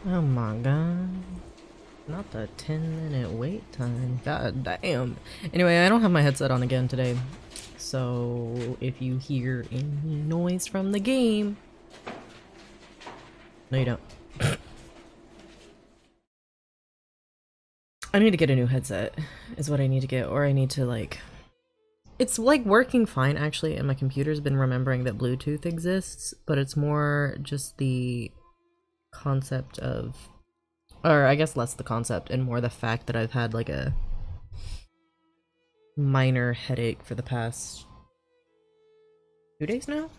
Oh my god. Not the 10-minute wait time. God damn. Anyway, I don't have my headset on again today. So if you hear any noise from the game. No, you don't. I need to get a new headset, is what I need to get. Or I need to, like. It's like working fine actually, and my computer's been remembering that Bluetooth exists, but it's more just the concept of. Or I guess less the concept and more the fact that I've had like a minor headache for the past 2 days now,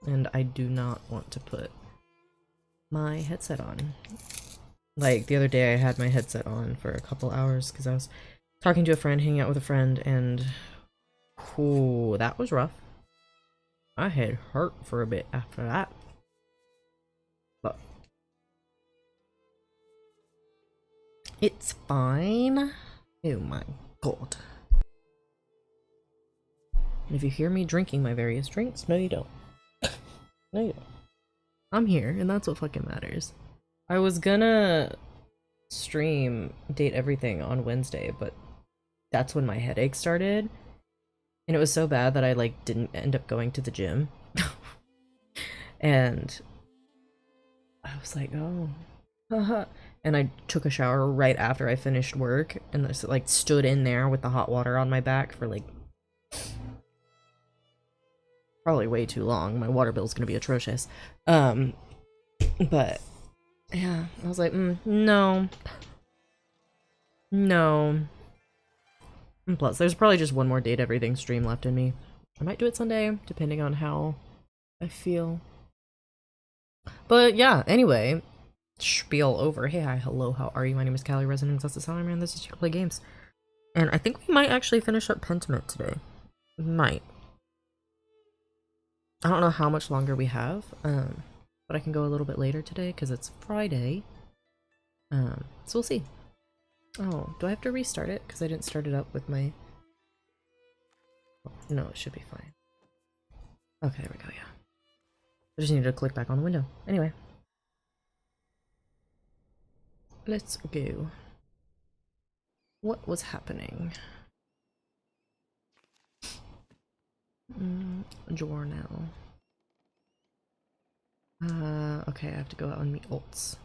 and I do not want to put my headset on. Like the other day I had my headset on for a couple hours because I was talking to a friend, hanging out with a friend, and ooh, that was rough. My head hurt for a bit after that. But it's fine. Oh my god. And if you hear me drinking my various drinks, no you don't. No you don't. I'm here, and that's what fucking matters. I was gonna stream Date Everything on Wednesday, but that's when my headache started. And it was so bad that I like didn't end up going to the gym. And I was like, oh, haha. And I took a shower right after I finished work and just like stood in there with the hot water on my back for like probably way too long. My water bill's gonna be atrocious. But yeah, I was like, no. No. And plus, there's probably just one more Date Everything stream left in me. I might do it Sunday, depending on how I feel. But yeah, anyway, spiel over. Hey, hi, hello, how are you? My name is Callie Resonance. That's the Salaman. This is here to play games. And I think we might actually finish up Pentiment today. We might. I don't know how much longer we have, but I can go a little bit later today because it's Friday. So we'll see. Oh, do I have to restart it? Because I didn't start it up with my... Oh, no, it should be fine. Okay, there we go, yeah. I just need to click back on the window. Anyway. Let's go. What was happening? Journal. Okay, I have to go out and meet Oltz.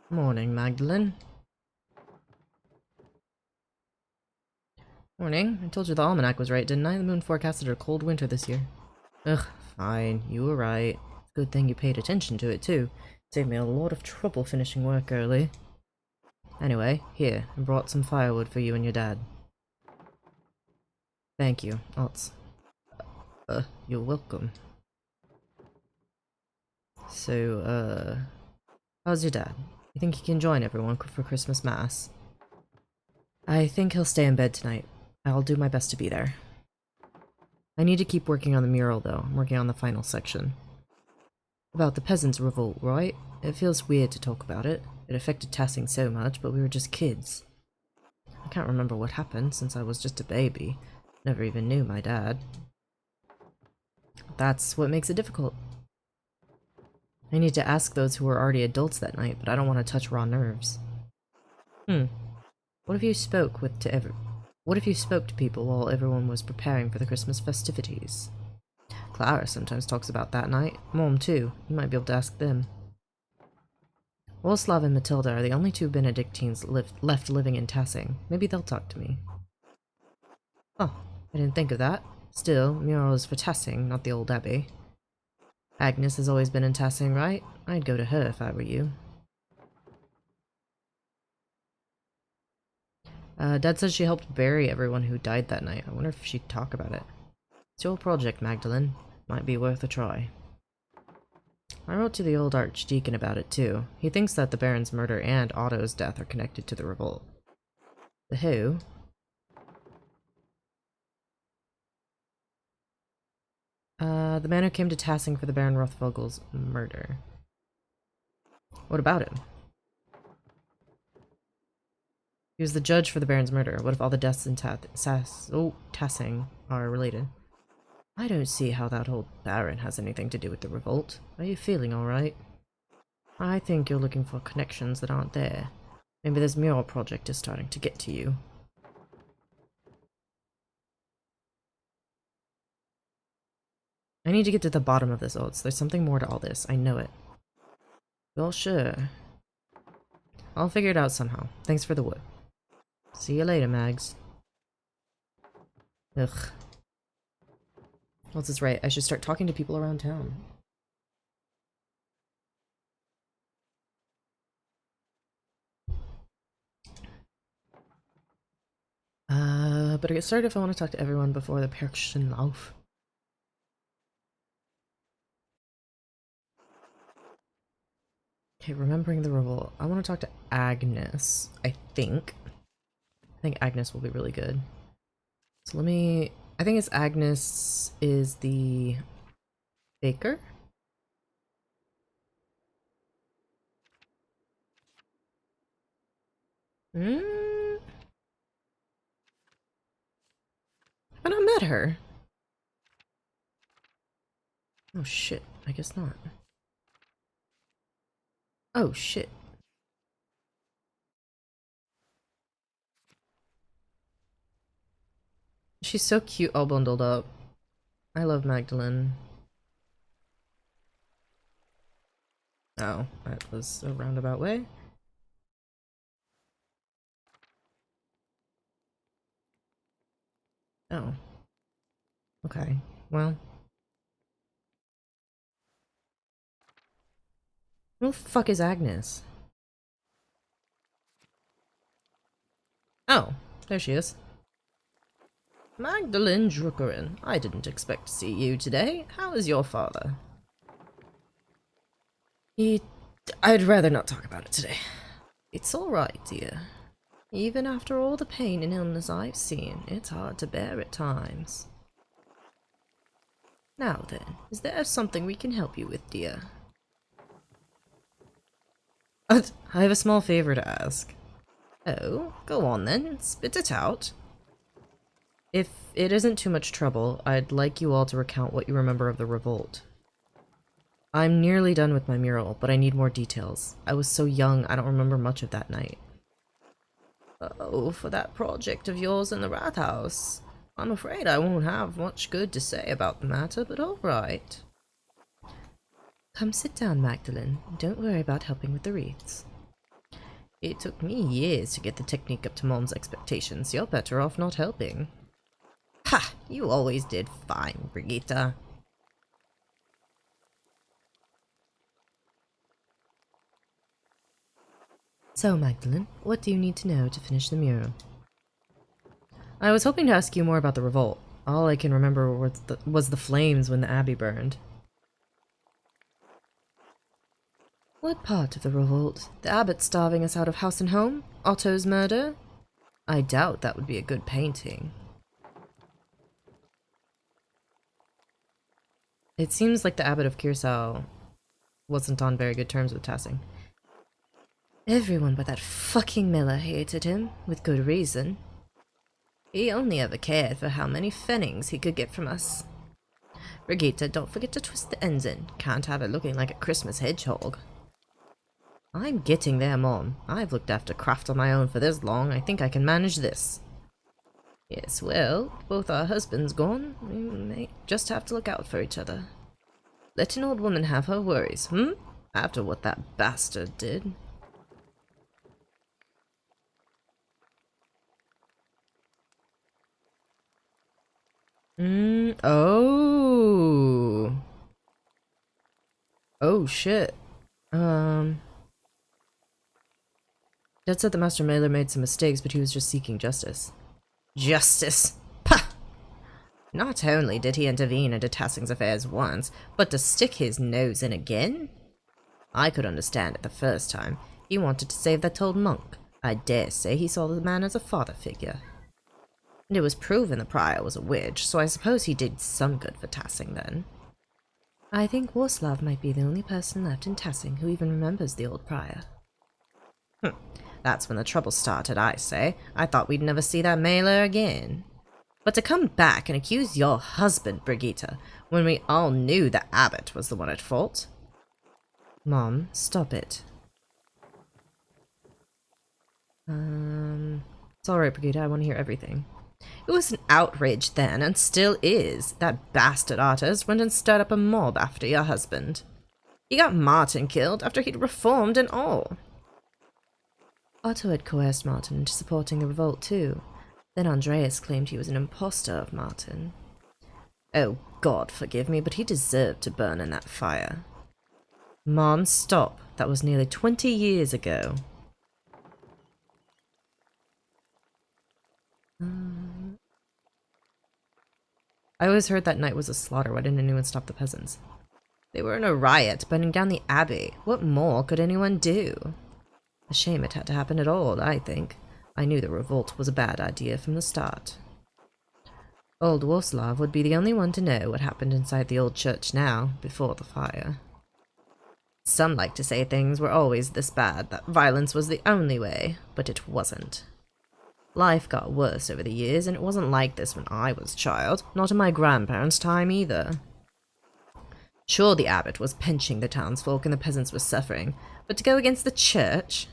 Morning, Magdalene. Morning. I told you the almanac was right, didn't I? The moon forecasted a cold winter this year. Ugh, fine. You were right. Good thing you paid attention to it, too. Saved me a lot of trouble finishing work early. Anyway, here, I brought some firewood for you and your dad. Thank you, Oltz. You're welcome. So, how's your dad? You think he can join everyone for Christmas Mass? I think he'll stay in bed tonight. I'll do my best to be there. I need to keep working on the mural, though. I'm working on the final section. About the peasants' revolt, right? It feels weird to talk about it. It affected Tassing so much, but we were just kids. I can't remember what happened since I was just a baby. Never even knew my dad. That's what makes it difficult. I need to ask those who were already adults that night, but I don't want to touch raw nerves. What if you spoke What if you spoke to people while everyone was preparing for the Christmas festivities? Clara sometimes talks about that night. Mom, too. You might be able to ask them. Wolaslav and Matilda are the only two Benedictines left living in Tassing. Maybe they'll talk to me. Oh, I didn't think of that. Still, mural is for Tassing, not the old abbey. Agnes has always been in Tassing, right? I'd go to her if I were you. Dad says she helped bury everyone who died that night. I wonder if she'd talk about it. It's your project, Magdalene. Might be worth a try. I wrote to the old Archdeacon about it, too. He thinks that the Baron's murder and Otto's death are connected to the revolt. The who? The man who came to Tassing for the Baron Rothvogel's murder. What about him? He was the judge for the Baron's murder. What if all the deaths in Tassing are related? I don't see how that old Baron has anything to do with the revolt. Are you feeling alright? I think you're looking for connections that aren't there. Maybe this mural project is starting to get to you. I need to get to the bottom of this odds. There's something more to all this. I know it. Well, sure. I'll figure it out somehow. Thanks for the wood. See you later, Mags. Ugh. What's this right? I should start talking to people around town. Better get started if I want to talk to everyone before the Perkschenlauf. Okay, remembering the revolt. I want to talk to Agnes, I think. I think Agnes will be really good. So let me... I think it's Agnes is the baker? Hmm? I not met her. Oh shit, I guess not. Oh shit. She's so cute all bundled up. I love Magdalene. Oh, that was a roundabout way. Oh. Okay, well. Who the fuck is Agnes? Oh, there she is. Magdalene Druckerin, I didn't expect to see you today. How is your father? I'd rather not talk about it today. It's alright, dear. Even after all the pain and illness I've seen, it's hard to bear at times. Now then, is there something we can help you with, dear? I have a small favor to ask. Oh, go on then, spit it out. If it isn't too much trouble, I'd like you all to recount what you remember of the revolt. I'm nearly done with my mural, but I need more details. I was so young, I don't remember much of that night. Oh, for that project of yours in the Rathaus. I'm afraid I won't have much good to say about the matter, but alright. Come sit down, Magdalene. Don't worry about helping with the wreaths. It took me years to get the technique up to Mom's expectations. You're better off not helping. Ha! You always did fine, Brigitte. So, Magdalene, what do you need to know to finish the mural? I was hoping to ask you more about the revolt. All I can remember was the flames when the abbey burned. What part of the revolt? The abbot starving us out of house and home? Otto's murder? I doubt that would be a good painting. It seems like the abbot of Kirsau wasn't on very good terms with Tassing. Everyone but that fucking Miller hated him, with good reason. He only ever cared for how many pfennigs he could get from us. Brigitte, don't forget to twist the ends in. Can't have it looking like a Christmas hedgehog. I'm getting there, Mom. I've looked after craft on my own for this long. I think I can manage this. Yes, well, both our husbands gone. We may just have to look out for each other. Let an old woman have her worries, After what that bastard did. Oh. Oh, shit. Dad said the Master Mailer made some mistakes, but he was just seeking justice. Justice? Pah! Not only did he intervene into Tassing's affairs once, but to stick his nose in again? I could understand it the first time. He wanted to save that old monk. I dare say he saw the man as a father figure. And it was proven the prior was a witch, so I suppose he did some good for Tassing then. I think Warslav might be the only person left in Tassing who even remembers the old prior. That's when the trouble started, I say. I thought we'd never see that Mailer again. But to come back and accuse your husband, Brigitte, when we all knew the abbot was the one at fault? Mom, stop it. It's alright, Brigitte, I want to hear everything. It was an outrage then, and still is. That bastard artist went and stirred up a mob after your husband. He got Martin killed after he'd reformed and all. Otto had coerced Martin into supporting the revolt too. Then Andreas claimed he was an impostor of Martin. Oh, God forgive me, but he deserved to burn in that fire. Mom, stop. That was nearly 20 years ago. I always heard that night was a slaughter. Why didn't anyone stop the peasants? They were in a riot, burning down the abbey. What more could anyone do? A shame it had to happen at all, I think. I knew the revolt was a bad idea from the start. Old Warslav would be the only one to know what happened inside the old church now, before the fire. Some like to say things were always this bad, that violence was the only way, but it wasn't. Life got worse over the years, and it wasn't like this when I was a child, not in my grandparents' time either. Sure, the abbot was pinching the townsfolk and the peasants were suffering, but to go against the church?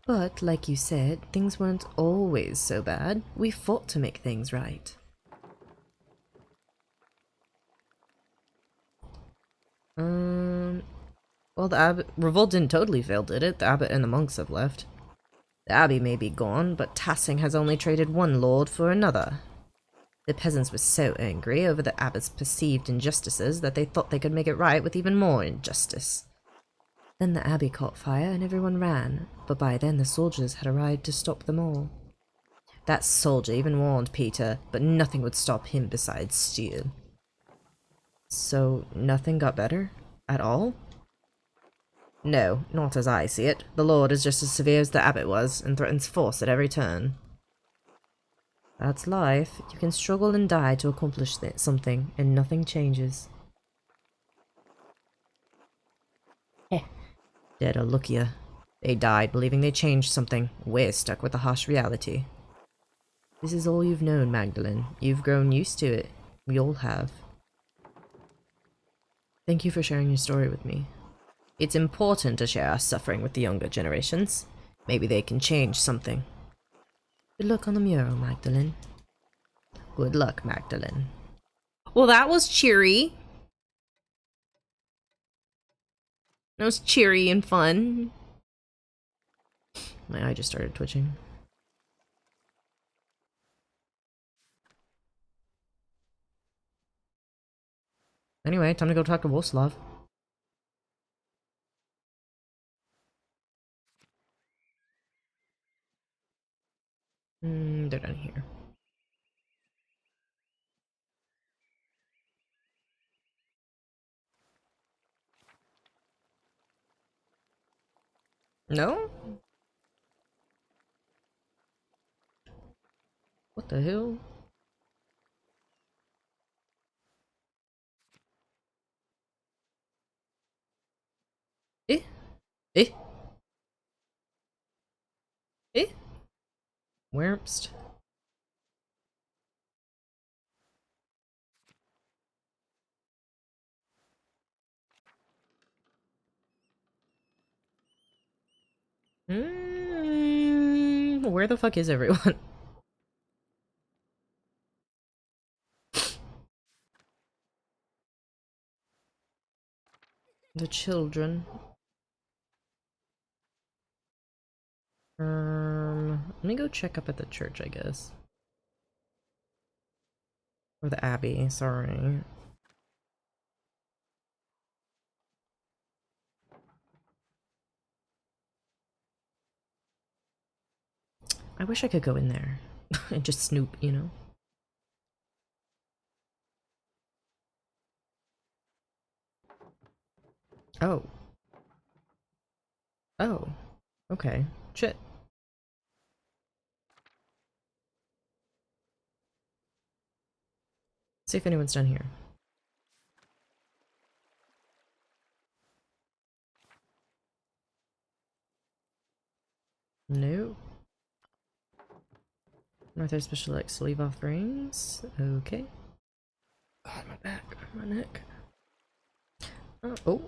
But, like you said, things weren't always so bad. We fought to make things right. Well, the abbot revolt didn't totally fail, did it? The abbot and the monks have left. The abbey may be gone, but Tassing has only traded one lord for another. The peasants were so angry over the abbot's perceived injustices that they thought they could make it right with even more injustice. Then the abbey caught fire and everyone ran, but by then the soldiers had arrived to stop them all. That soldier even warned Peter, but nothing would stop him besides steel. So nothing got better? At all? No, not as I see it. The Lord is just as severe as the abbot was, and threatens force at every turn. That's life. You can struggle and die to accomplish something, and nothing changes. Heh. Dead or luckier. They died believing they changed something. We're stuck with the harsh reality. This is all you've known, Magdalene. You've grown used to it. We all have. Thank you for sharing your story with me. It's important to share our suffering with the younger generations. Maybe they can change something. Good luck on the mural, Magdalene. Good luck, Magdalene. Well, that was cheery. That was cheery and fun. My eye just started twitching. Anyway, time to go talk to Wolfslav. They're down here. No? What the hell? Eh? Eh? Eh? Wherbst? Where the fuck is everyone? The children. Let me go check up at the church, I guess. Or the abbey, sorry. I wish I could go in there and just snoop, you know? Oh. Oh. Okay. Shit. See if anyone's done here. No. Are there special like sleeve offerings? Okay. Oh, my back, my neck. Oh.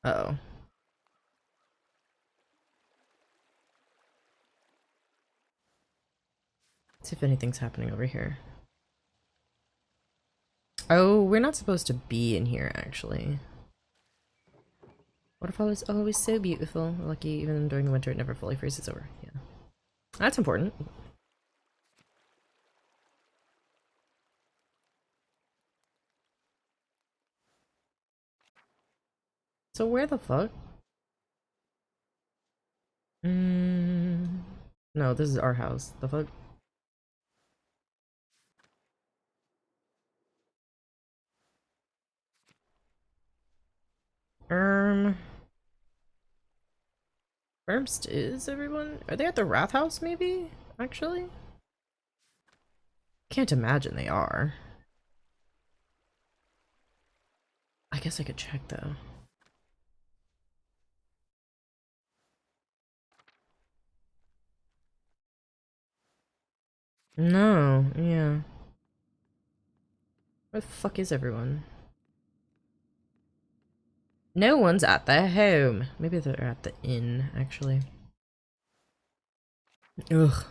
Uh-oh. Let's see if anything's happening over here. Oh, we're not supposed to be in here, actually. Waterfall is always so beautiful. Lucky, even during the winter, it never fully freezes over. Yeah. That's important. So where the fuck? No, this is our house. The fuck? First is everyone? Are they at the Wrath House, maybe? Actually? Can't imagine they are. I guess I could check, though. No, yeah. Where the fuck is everyone? No one's at their home. Maybe they're at the inn, actually. Ugh.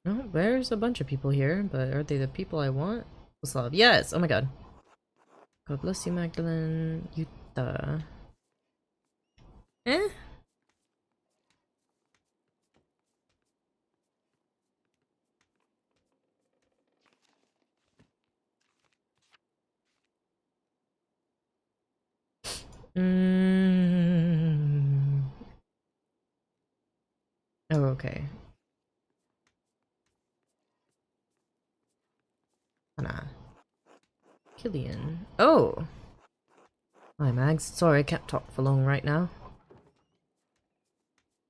No, there's a bunch of people here, but are they the people I want? Slav. Yes! Oh my god. God bless you, Magdalene. Yuta. Eh? Mm. Oh, okay. Anna. Killian. Oh! Hi, Mags. Sorry, I can't talk for long right now.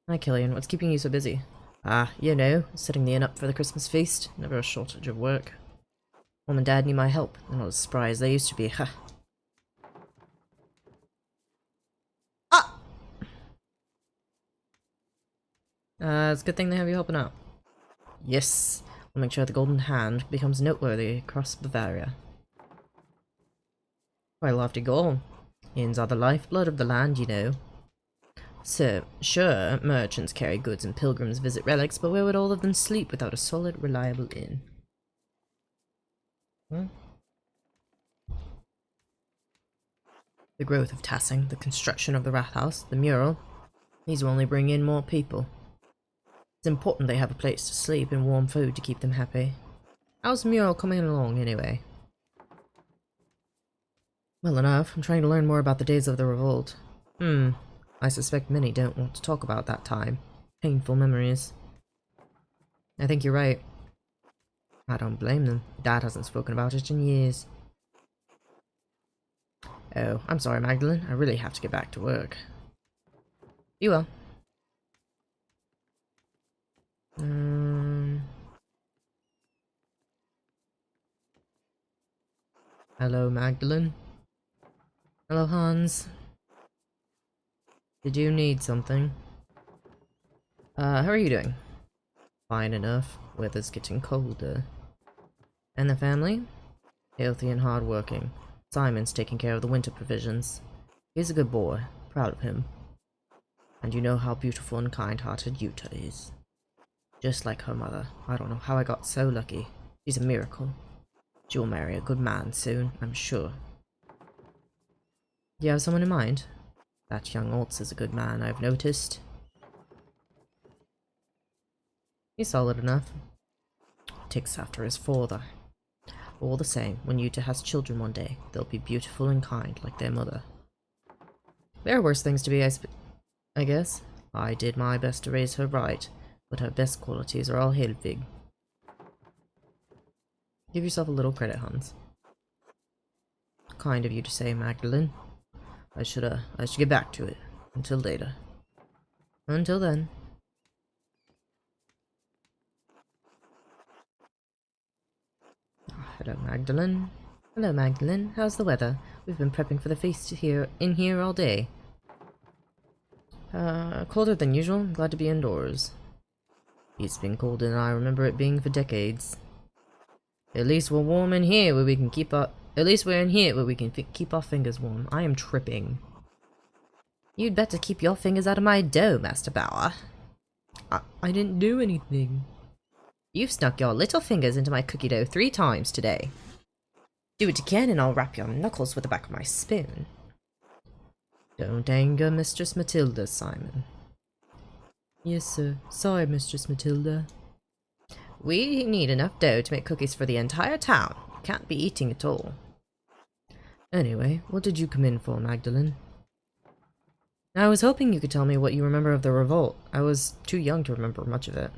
Hi, Killian. What's keeping you so busy? Ah, you know, setting the inn up for the Christmas feast. Never a shortage of work. Mom and Dad need my help. They're not as spry as they used to be. Ha! Ah! It's a good thing they have you helping out. Yes. We'll make sure the Golden Hand becomes noteworthy across Bavaria. Quite a lofty goal. Inns are the lifeblood of the land, you know. So, sure, merchants carry goods and pilgrims visit relics, but where would all of them sleep without a solid, reliable inn? Hmm? The growth of Tassing, the construction of the Wrath House, the mural. These will only bring in more people. It's important they have a place to sleep and warm food to keep them happy. How's the mural coming along, anyway? Well enough. I'm trying to learn more about the days of the revolt. I suspect many don't want to talk about that time. Painful memories. I think you're right. I don't blame them. Dad hasn't spoken about it in years. Oh, I'm sorry, Magdalene. I really have to get back to work. You will. Hello, Magdalene. Hello, Hans. Did you need something? How are you doing? Fine enough. Weather's getting colder. And the family? Healthy and hard-working. Simon's taking care of the winter provisions. He's a good boy. Proud of him. And you know how beautiful and kind-hearted Yuta is. Just like her mother. I don't know how I got so lucky. She's a miracle. She'll marry a good man soon, I'm sure. Do you have someone in mind? That young Altz is a good man, I've noticed. He's solid enough. Takes after his father. All the same, when Yuta has children one day, they'll be beautiful and kind like their mother. There are worse things to be, I guess. I did my best to raise her right, but her best qualities are all Helvig. Give yourself a little credit, Hans. Kind of you to say, Magdalene. I should get back to it. Until later. Until then. Hello, Magdalene. Hello, Magdalene. How's the weather? We've been prepping for the feast in here all day. Colder than usual. I'm glad to be indoors. It's been colder than I remember it being for decades. At least we're warm in here where we can keep our... At least we're in here where we can keep our fingers warm. I am tripping. You'd better keep your fingers out of my dough, Master Bauer. I didn't do anything. You've snuck your little fingers into my cookie dough 3 times today. Do it again and I'll wrap your knuckles with the back of my spoon. Don't anger Mistress Matilda, Simon. Yes, sir. Sorry, Mistress Matilda. We need enough dough to make cookies for the entire town. You can't be eating it all. Anyway, what did you come in for, Magdalene? I was hoping you could tell me what you remember of the revolt. I was too young to remember much of it.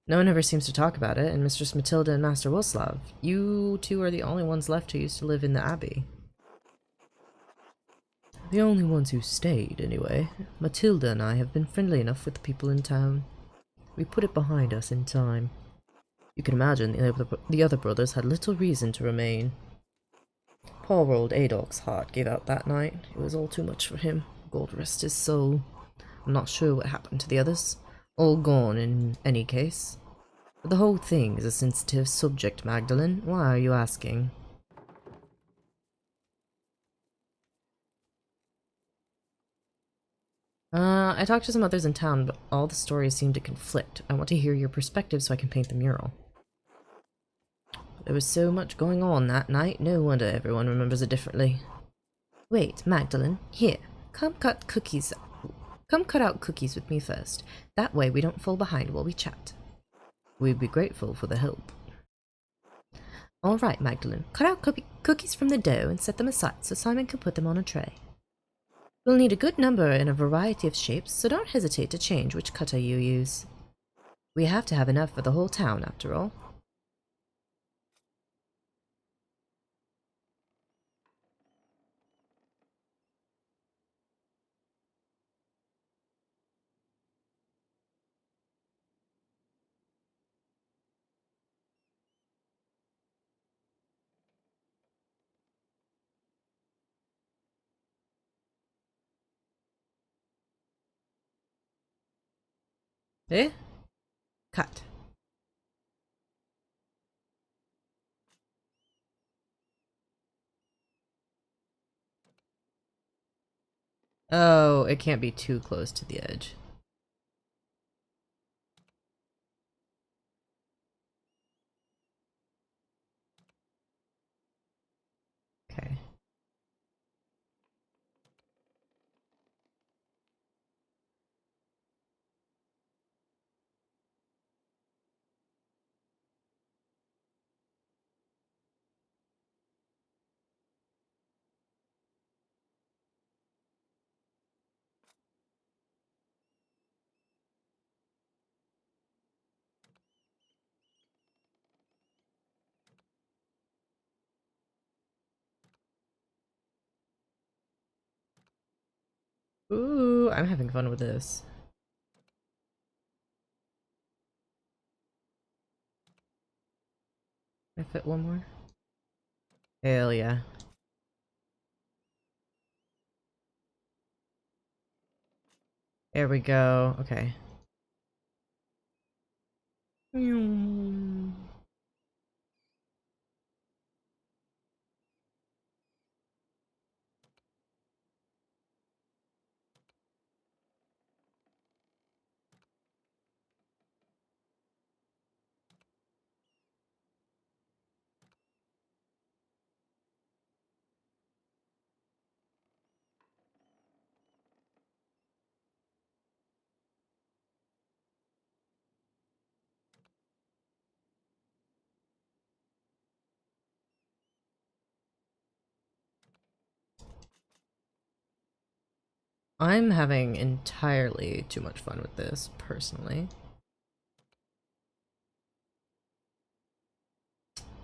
No one ever seems to talk about it, and Mistress Matilda and Master Wilslav, you two are the only ones left who used to live in the Abbey. The only ones who stayed, anyway. Matilda and I have been friendly enough with the people in town. We put it behind us in time. You can imagine the other brothers had little reason to remain. Poor old Adolf's heart gave out that night. It was all too much for him. God rest his soul. I'm not sure what happened to the others. All gone in any case. But the whole thing is a sensitive subject, Magdalene. Why are you asking? I talked to some others in town, but all the stories seem to conflict. I want to hear your perspective so I can paint the mural. There was so much going on that night, no wonder everyone remembers it differently. Wait, Magdalene, here, come cut out cookies with me first. That way we don't fall behind while we chat. We'd be grateful for the help. Alright, Magdalene, cut out cookies from the dough and set them aside so Simon can put them on a tray. We'll need a good number in a variety of shapes, so don't hesitate to change which cutter you use. We have to have enough for the whole town, after all. Eh? Cut. Oh, it can't be too close to the edge. Okay. Ooh, I'm having fun with this. Can I fit one more? Hell yeah. There we go. Okay. I'm having entirely too much fun with this, personally.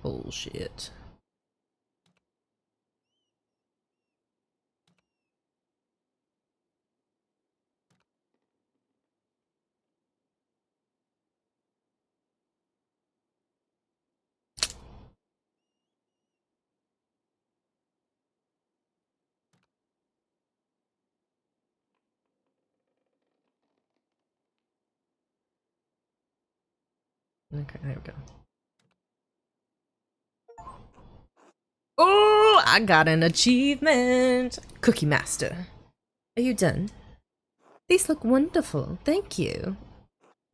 Bullshit. Okay, there we go. Oh, I got an achievement! Cookie Master. Are you done? These look wonderful, thank you.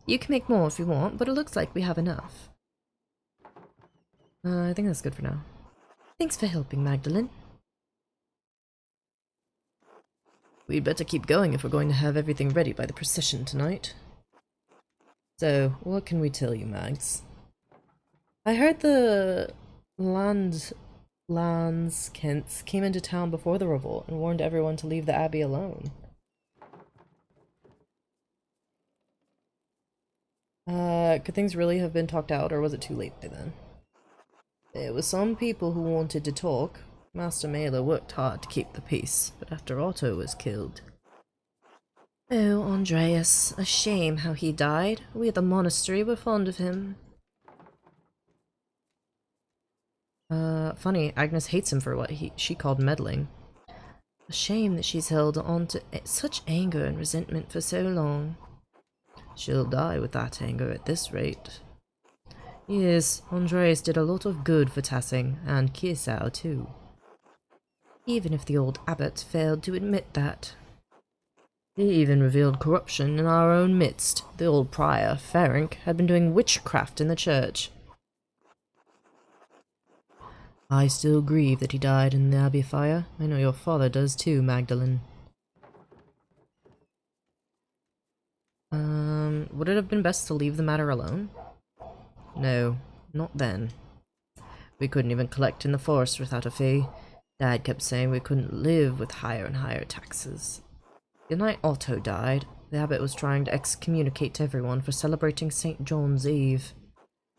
You can make more if you want, but it looks like we have enough. I think that's good for now. Thanks for helping, Magdalene. We'd better keep going if we're going to have everything ready by the procession tonight. So, what can we tell you, Mags? I heard the Landskents came into town before the revolt and warned everyone to leave the abbey alone. Could things really have been talked out, or was it too late by then? There were some people who wanted to talk. Master Mailer worked hard to keep the peace, but after Otto was killed. Oh, Andreas, a shame how he died. We at the monastery were fond of him. Funny, Agnes hates him for what she called meddling. A shame that she's held on to such anger and resentment for so long. She'll die with that anger at this rate. Yes, Andreas did a lot of good for Tassing, and Kirsau too. Even if the old abbot failed to admit that. He even revealed corruption in our own midst. The old prior, Ferenc, had been doing witchcraft in the church. I still grieve that he died in the abbey fire. I know your father does too, Magdalene. Would it have been best to leave the matter alone? No, not then. We couldn't even collect in the forest without a fee. Dad kept saying we couldn't live with higher and higher taxes. The night Otto died, the abbot was trying to excommunicate everyone for celebrating St. John's Eve.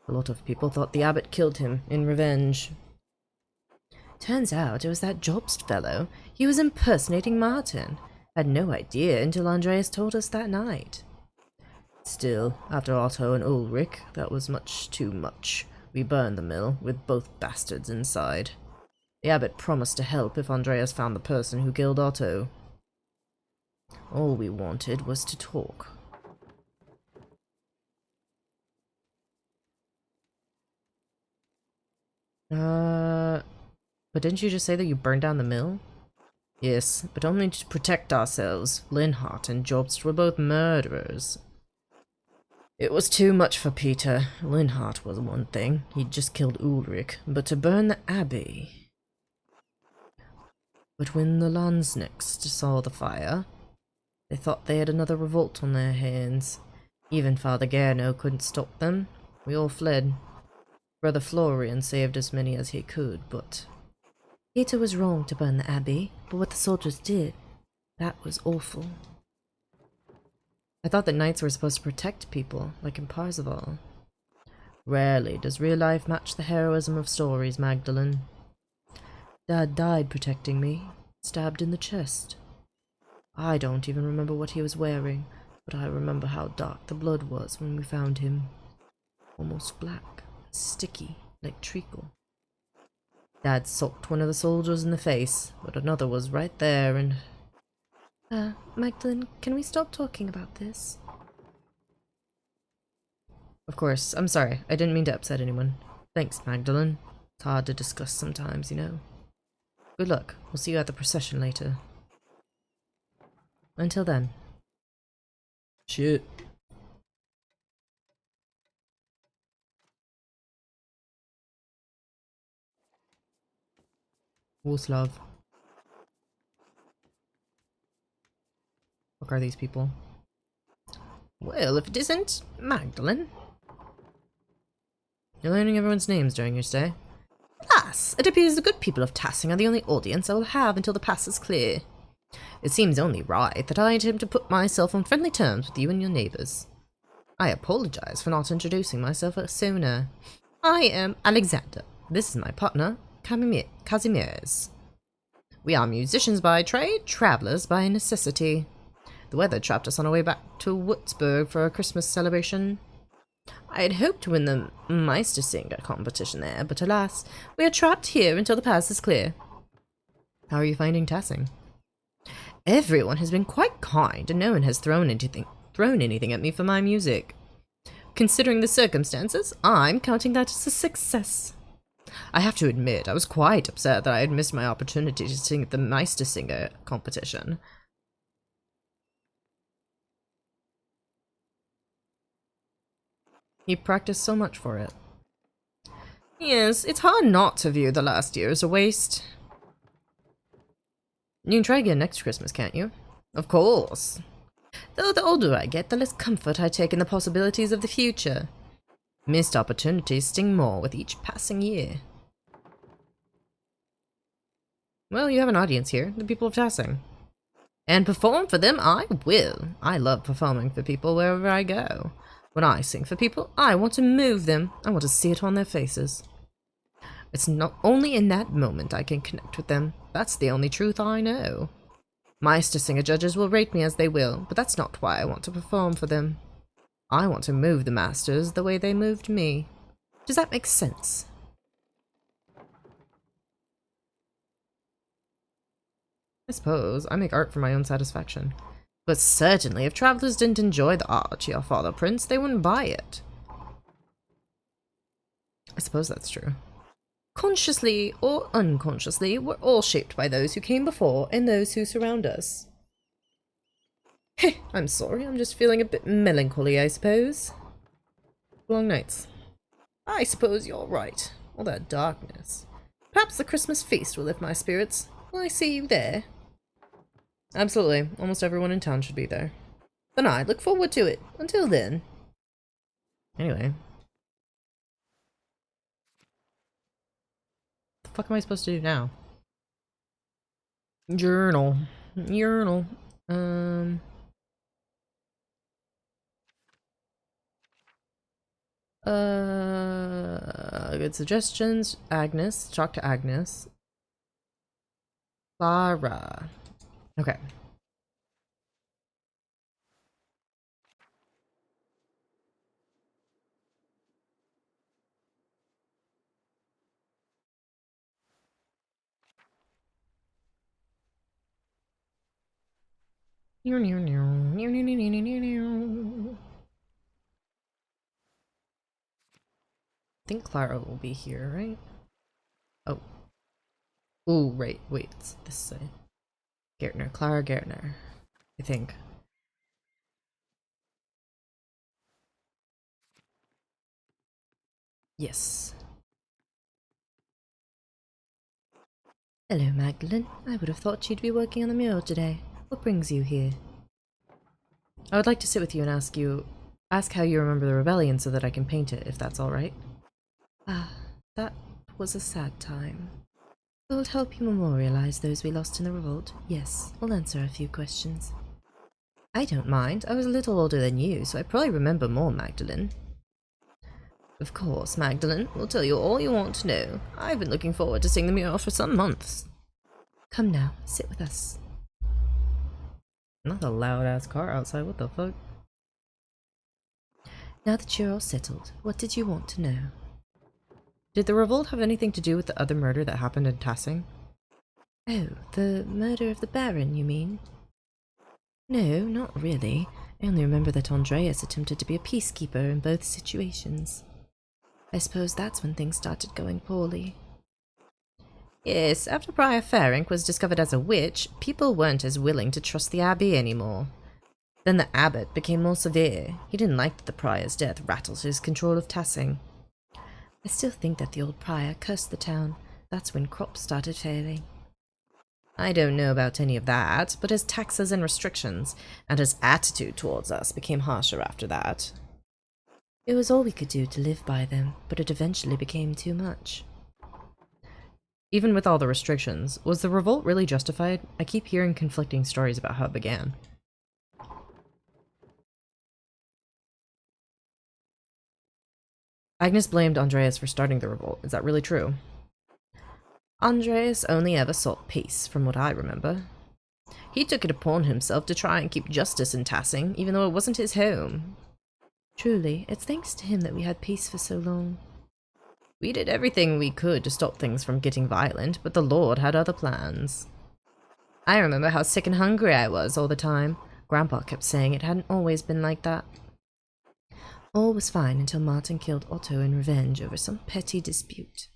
A lot of people thought the abbot killed him in revenge. Turns out it was that Jobst fellow. He was impersonating Martin. Had no idea until Andreas told us that night. Still, after Otto and Ulrich, that was much too much. We burned the mill, with both bastards inside. The abbot promised to help if Andreas found the person who killed Otto. All we wanted was to talk. But didn't you just say that you burned down the mill? Yes, but only to protect ourselves. Linhart and Jobst were both murderers. It was too much for Peter. Linhart was one thing. He'd just killed Ulrich. But to burn the abbey... But when the Landsknechts saw the fire, they thought they had another revolt on their hands. Even Father Garno couldn't stop them. We all fled. Brother Florian saved as many as he could, but... Peter was wrong to burn the abbey, but what the soldiers did, that was awful. I thought that knights were supposed to protect people, like in Parzival. Rarely does real life match the heroism of stories, Magdalene. Dad died protecting me, stabbed in the chest. I don't even remember what he was wearing, but I remember how dark the blood was when we found him. Almost black, sticky, like treacle. Dad socked one of the soldiers in the face, but another was right there and... Magdalene, can we stop talking about this? Of course, I'm sorry. I didn't mean to upset anyone. Thanks, Magdalene. It's hard to discuss sometimes, you know. Good luck. We'll see you at the procession later. Until then. Shit. Wurslav. What are these people? Well, if it isn't Magdalene. You're learning everyone's names during your stay? Alas, it appears the good people of Tassing are the only audience I will have until the pass is clear. It seems only right that I attempt to put myself on friendly terms with you and your neighbours. I apologize for not introducing myself sooner. I am Alexander. This is my partner, Kazimierz. We are musicians by trade, travellers by necessity. The weather trapped us on our way back to Würzburg for a Christmas celebration. I had hoped to win the Meistersinger competition there, but alas, we are trapped here until the pass is clear. How are you finding Tassing? Everyone has been quite kind, and no one has thrown anything at me for my music. Considering the circumstances, I'm counting that as a success. I have to admit, I was quite upset that I had missed my opportunity to sing at the Meistersinger competition. He practiced so much for it. Yes, it's hard not to view the last year as a waste. You can try again next Christmas, can't you? Of course. Though the older I get, the less comfort I take in the possibilities of the future. Missed opportunities sting more with each passing year. Well, you have an audience here, the people of Tassing. And perform for them I will. I love performing for people wherever I go. When I sing for people, I want to move them. I want to see it on their faces. It's not only in that moment I can connect with them. That's the only truth I know. Meistersinger judges will rate me as they will, but that's not why I want to perform for them. I want to move the masters the way they moved me. Does that make sense? I suppose I make art for my own satisfaction. But certainly, if travelers didn't enjoy the art your father prints, they wouldn't buy it. I suppose that's true. Consciously or unconsciously, we're all shaped by those who came before and those who surround us. Heh, I'm sorry, I'm just feeling a bit melancholy, I suppose. Long nights. I suppose you're right. All that darkness. Perhaps the Christmas feast will lift my spirits. Will I see you there? Absolutely. Almost everyone in town should be there. Then I look forward to it. Until then. Anyway. What the fuck am I supposed to do now? Journal. Urinal. Good suggestions. Agnes. Talk to Agnes. Clara. Okay. I think Clara will be here, right? Oh. Oh, right. Wait. It's this side. Gartner. Clara Gartner. I think. Yes. Hello, Magdalene. I would have thought you'd be working on the mural today. What brings you here? I would like to sit with you and ask how you remember the rebellion so that I can paint it, if that's all right. Ah, that was a sad time. Will it help you memorialize those we lost in the revolt? Yes, we'll answer a few questions. I don't mind. I was a little older than you, so I probably remember more, Magdalene. Of course, Magdalene. We'll tell you all you want to know. I've been looking forward to seeing the mural for some months. Come now, sit with us. Not a loud-ass car outside, what the fuck? Now that you're all settled, what did you want to know? Did the revolt have anything to do with the other murder that happened in Tassing? Oh, the murder of the Baron, you mean? No, not really. I only remember that Andreas attempted to be a peacekeeper in both situations. I suppose that's when things started going poorly. Yes, after Prior Ferenc was discovered as a witch, people weren't as willing to trust the abbey anymore. Then the abbot became more severe. He didn't like that the prior's death rattled his control of Tassing. I still think that the old prior cursed the town. That's when crops started failing. I don't know about any of that, but his taxes and restrictions, and his attitude towards us became harsher after that. It was all we could do to live by them, but it eventually became too much. Even with all the restrictions, was the revolt really justified? I keep hearing conflicting stories about how it began. Agnes blamed Andreas for starting the revolt. Is that really true? Andreas only ever sought peace, from what I remember. He took it upon himself to try and keep justice in Tassing, even though it wasn't his home. Truly, it's thanks to him that we had peace for so long. We did everything we could to stop things from getting violent, but the Lord had other plans. I remember how sick and hungry I was all the time. Grandpa kept saying it hadn't always been like that. All was fine until Martin killed Otto in revenge over some petty dispute.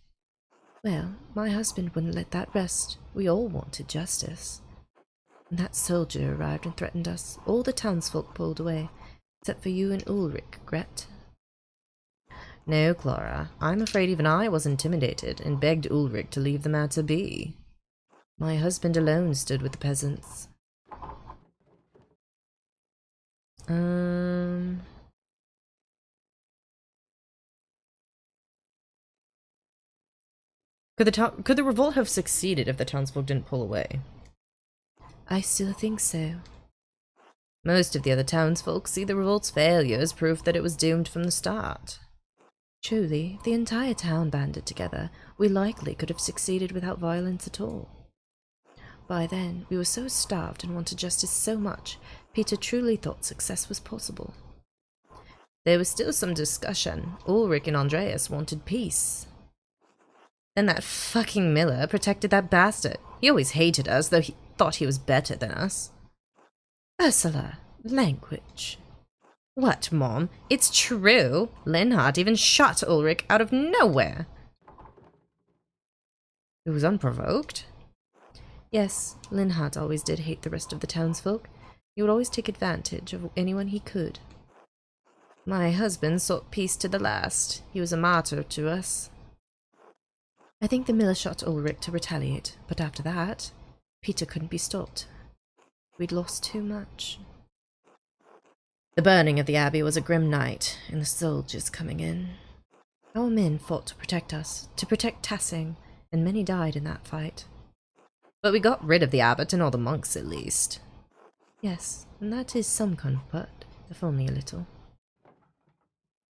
Well, my husband wouldn't let that rest. We all wanted justice. When that soldier arrived and threatened us, all the townsfolk pulled away, except for you and Ulrich, Gret. No, Clara, I'm afraid even I was intimidated and begged Ulrich to leave the matter be. My husband alone stood with the peasants. Could the revolt have succeeded if the townsfolk didn't pull away? I still think so. Most of the other townsfolk see the revolt's failure as proof that it was doomed from the start. Truly, if the entire town banded together, we likely could have succeeded without violence at all. By then, we were so starved and wanted justice so much, Peter truly thought success was possible. There was still some discussion. Ulrich and Andreas wanted peace. Then that fucking Miller protected that bastard. He always hated us, though he thought he was better than us. Ursula, language. What, Mom? It's true. Linhardt even shot Ulrich out of nowhere. It was unprovoked? Yes, Linhardt always did hate the rest of the townsfolk. He would always take advantage of anyone he could. My husband sought peace to the last. He was a martyr to us. I think the Miller shot Ulrich to retaliate, but after that, Peter couldn't be stopped. We'd lost too much. The burning of the abbey was a grim night, and the soldiers coming in. Our men fought to protect us, to protect Tassing, and many died in that fight. But we got rid of the abbot and all the monks at least. Yes, and that is some comfort, if only a little.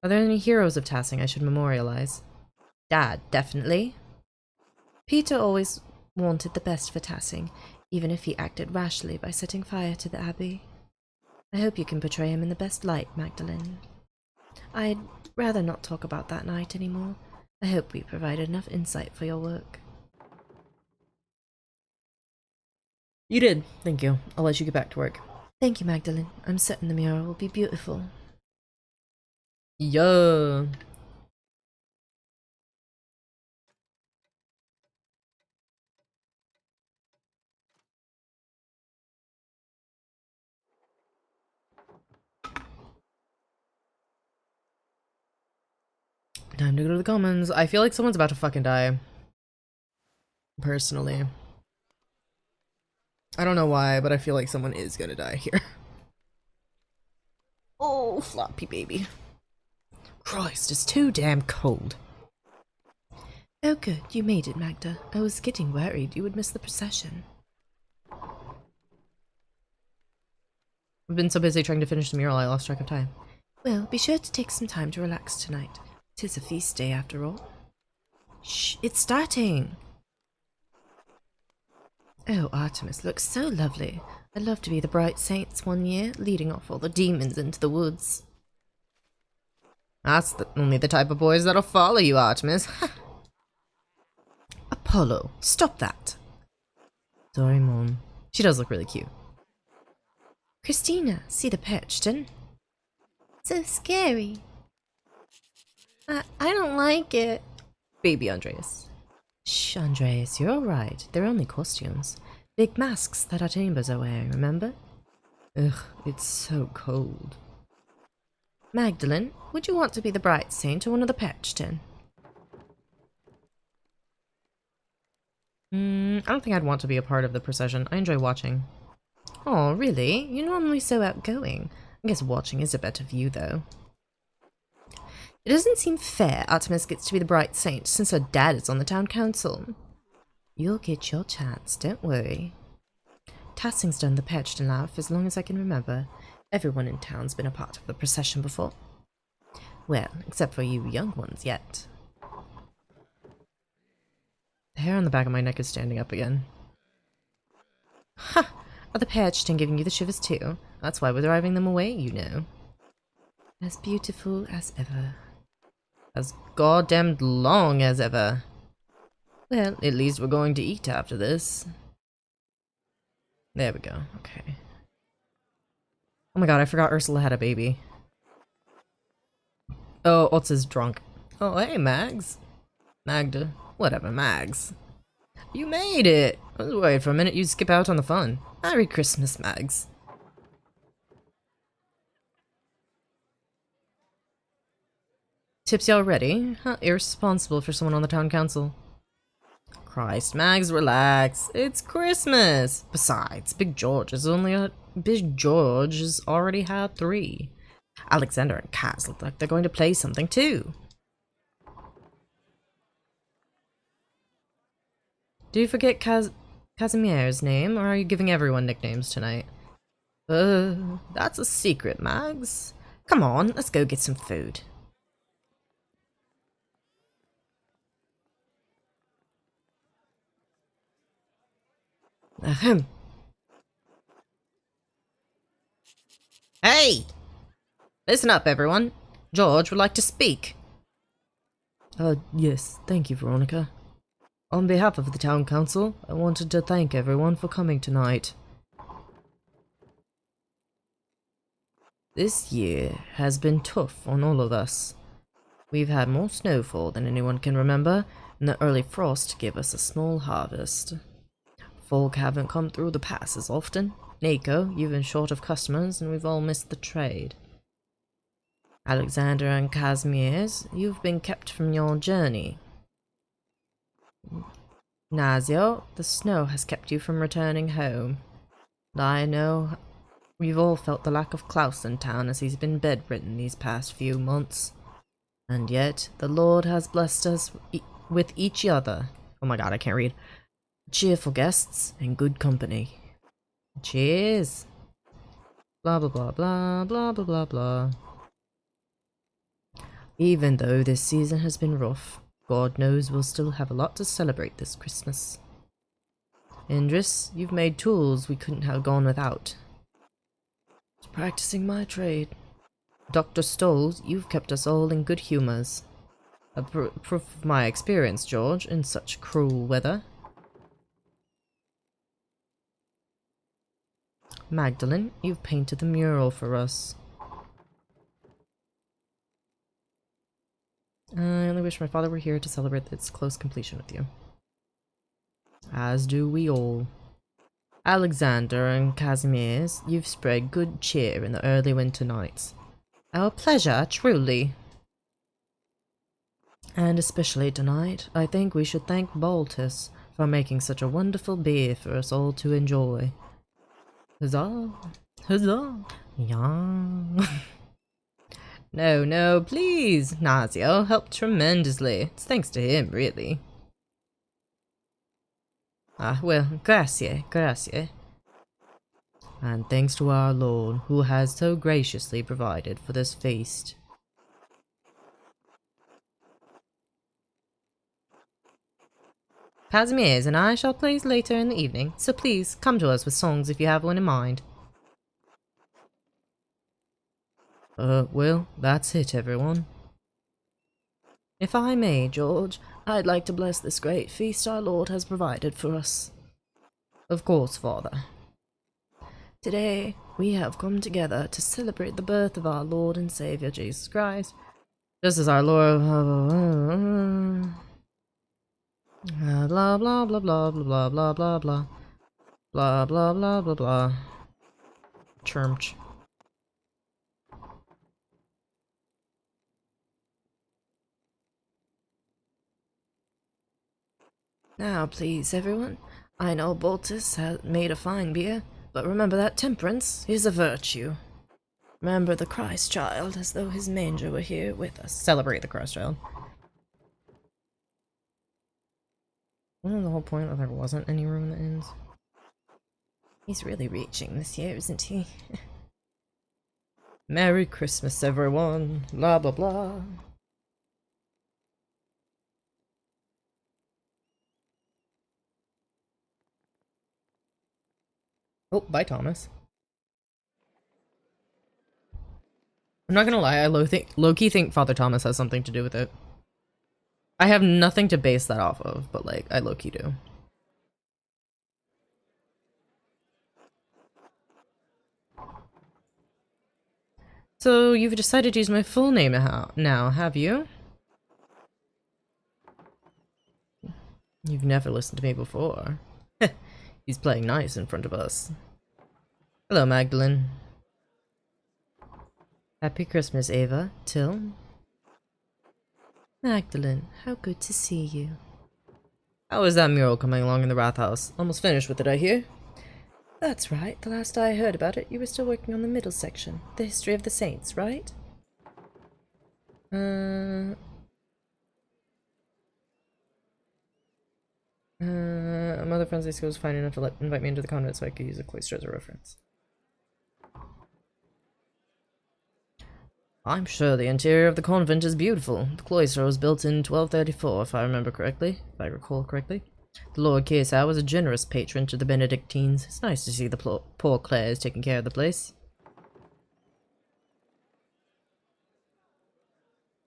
Are there any heroes of Tassing I should memorialize? Dad, definitely. Peter always wanted the best for Tassing, even if he acted rashly by setting fire to the abbey. I hope you can portray him in the best light, Magdalene. I'd rather not talk about that night anymore. I hope we provided enough insight for your work. You did. Thank you. I'll let you get back to work. Thank you, Magdalene. I'm certain the mural will be beautiful. Yeah. Time to go to the commons. I feel like someone's about to fucking die. Personally. I don't know why, but I feel like someone is gonna die here. Oh, floppy baby. Christ, it's too damn cold. Oh good, you made it, Magda. I was getting worried you would miss the procession. I've been so busy trying to finish the mural I lost track of time. Well, be sure to take some time to relax tonight. 'Tis a feast day after all. Shh, it's starting! Oh, Artemis looks so lovely. I'd love to be the bright saints one year, leading off all the demons into the woods. That's only the type of boys that'll follow you, Artemis. Apollo, stop that. Sorry, Mom. She does look really cute. Christina, see the Perchton? So scary. I don't like it. Baby Andreas. Shh, Andreas, you're alright. They're only costumes. Big masks that our chambers are wearing, remember? Ugh, it's so cold. Magdalene, would you want to be the bright saint or one of the Perchton? I don't think I'd want to be a part of the procession. I enjoy watching. Oh, really? You're normally so outgoing. I guess watching is a better view, though. It doesn't seem fair Artemis gets to be the bright saint since her dad is on the town council. You'll get your chance, don't worry. Tassing's done the Perchton laugh as long as I can remember. Everyone in town's been a part of the procession before. Well, except for you young ones yet. The hair on the back of my neck is standing up again. Ha! Are the Perchton giving you the shivers too? That's why we're driving them away, you know. As beautiful as ever. As goddamned long as ever. Well, at least we're going to eat after this. There we go, okay. Oh my god, I forgot Ursula had a baby. Oh, Otz drunk. Oh, hey, Mags. Magda. Whatever, Mags. You made it! I was worried for a minute you'd skip out on the fun. Merry Christmas, Mags. Tipsy already? How irresponsible for someone on the town council. Christ, Mags, relax. It's Christmas! Besides, Big George has already had 3. Alexander and Kaz look like they're going to play something too. Do you forget Casimir's name, or are you giving everyone nicknames tonight? That's a secret, Mags. Come on, let's go get some food. Ahem. Hey! Listen up, everyone. George would like to speak. Yes, thank you, Veronica. On behalf of the town council, I wanted to thank everyone for coming tonight. This year has been tough on all of us. We've had more snowfall than anyone can remember, and the early frost gave us a small harvest. Folk haven't come through the passes often. Nico, you've been short of customers, and we've all missed the trade. Alexander and Casimir's, you've been kept from your journey. Nazio, the snow has kept you from returning home. I know we've all felt the lack of Klaus in town as he's been bedridden these past few months. And yet, the Lord has blessed us with each other. Oh my god, I can't read. Cheerful guests and good company. Cheers! Blah blah blah blah blah blah blah blah. Even though this season has been rough, God knows we'll still have a lot to celebrate this Christmas. Indris, you've made tools we couldn't have gone without. Practicing my trade. Dr. Stolz, you've kept us all in good humors. A proof of my experience, George, in such cruel weather. Magdalene, you've painted the mural for us. I only wish my father were here to celebrate its close completion with you. As do we all. Alexander and Casimir's, you've spread good cheer in the early winter nights. Our pleasure, truly. And especially tonight, I think we should thank Baltus for making such a wonderful beer for us all to enjoy. Huzzah! Huzzah! Yeah. No, please! Nazio helped tremendously. It's thanks to him, really. Well, grazie. And thanks to our Lord, who has so graciously provided for this feast. Casimir's and I shall play later in the evening, so please come to us with songs if you have one in mind. Well, that's it, everyone. If I may, George, I'd like to bless this great feast our Lord has provided for us. Of course, Father. Today, we have come together to celebrate the birth of our Lord and Savior Jesus Christ. Just as our Lord... blah blah blah blah blah blah blah blah. Blah blah blah blah blah. Church. Now, please, everyone. I know Baltus has made a fine beer, but remember that temperance is a virtue. Remember the Christ child as though his manger were here with us. Celebrate the Christ child. Wasn't the whole point that there wasn't any room in the inns? He's really reaching this year, isn't he? Merry Christmas, everyone. Blah blah blah. Oh, bye, Thomas. I'm not gonna lie, I low-key think Father Thomas has something to do with it. I have nothing to base that off of, but like, I low-key do. So you've decided to use my full name now, have you? You've never listened to me before. He's playing nice in front of us. Hello, Magdalene. Happy Christmas, Ava. Till. Magdalene, how good to see you. How is that mural coming along in the Wrath House? Almost finished with it, I hear. That's right. The last I heard about it, you were still working on the middle section. The history of the saints, right? Mother Friendly School was fine enough to invite me into the convent so I could use the cloister as a reference. I'm sure the interior of the convent is beautiful. The cloister was built in 1234, if I recall correctly. The Lord Kersau was a generous patron to the Benedictines. It's nice to see the poor Clares taking care of the place.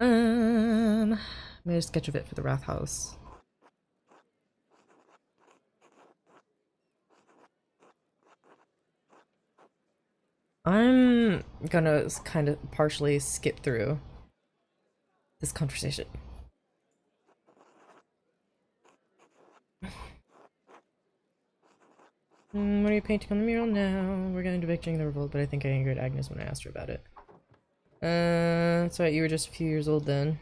Made a sketch of it for the Wrath House. I'm gonna kind of partially skip through this conversation. What are you painting on the mural now? We're going to depicting the revolt, but I think I angered Agnes when I asked her about it. That's right, you were just a few years old then.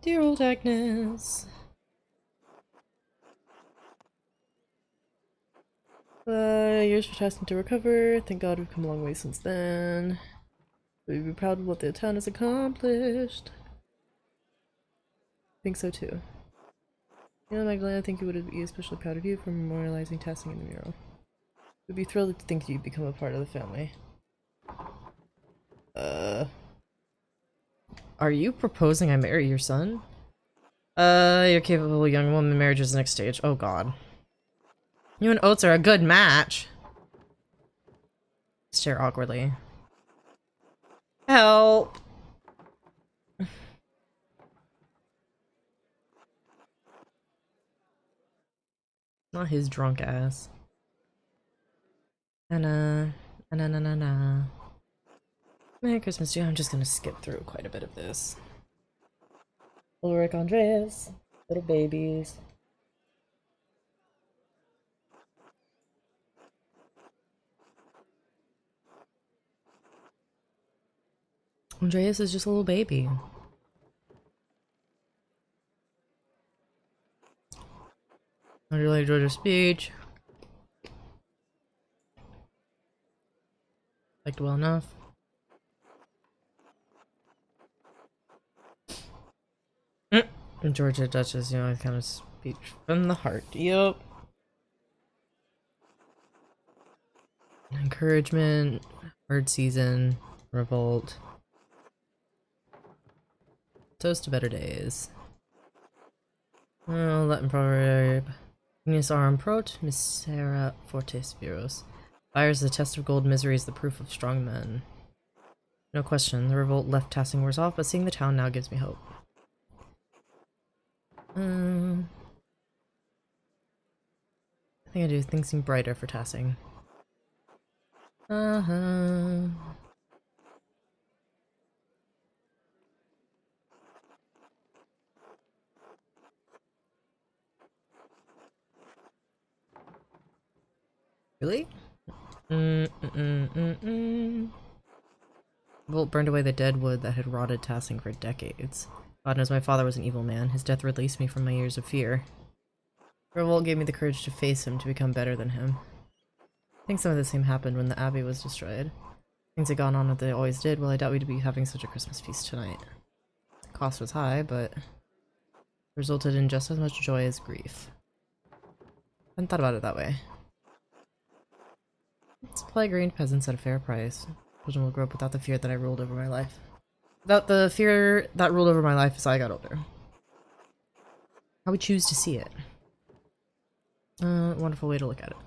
Dear old Agnes. Years for testing to recover. Thank God we've come a long way since then. We'd be proud of what the town has accomplished. I think so too. You know, Magdalena, I think he would be especially proud of you for memorializing testing in the mural. We'd be thrilled to think you'd become a part of the family. Are you proposing I marry your son? You're capable young woman. Marriage is the next stage. Oh god. You and Oates are a good match. Stare awkwardly. Help! Not his drunk ass. Na. Merry Christmas, yeah, I'm just gonna skip through quite a bit of this. Ulrich Andreas, little babies. Andreas is just a little baby. I really enjoyed her speech. Liked well enough. Georgia Duchess, you know, kind of speech from the heart. Yup. Encouragement, hard season, revolt. Toast to better days. Oh, Latin proverb. Ignis aurum prot, misera fortis viros. Fire is the test of gold, misery is the proof of strong men. No question, the revolt left Tassing worse off, but seeing the town now gives me hope. I think I do. Things seem brighter for Tassing. Really? Revolt burned away the dead wood that had rotted Tassing for decades. God knows my father was an evil man. His death released me from my years of fear. Revolt gave me the courage to face him, to become better than him. I think some of the same happened when the Abbey was destroyed. Things had gone on as they always did. Well, I doubt we'd be having such a Christmas feast tonight. The cost was high, but resulted in just as much joy as grief. I hadn't thought about it that way. Supply grain to peasants at a fair price. Children will grow up without the fear that I ruled over my life. Without the fear that ruled over my life as I got older. How we choose to see it. Wonderful way to look at it.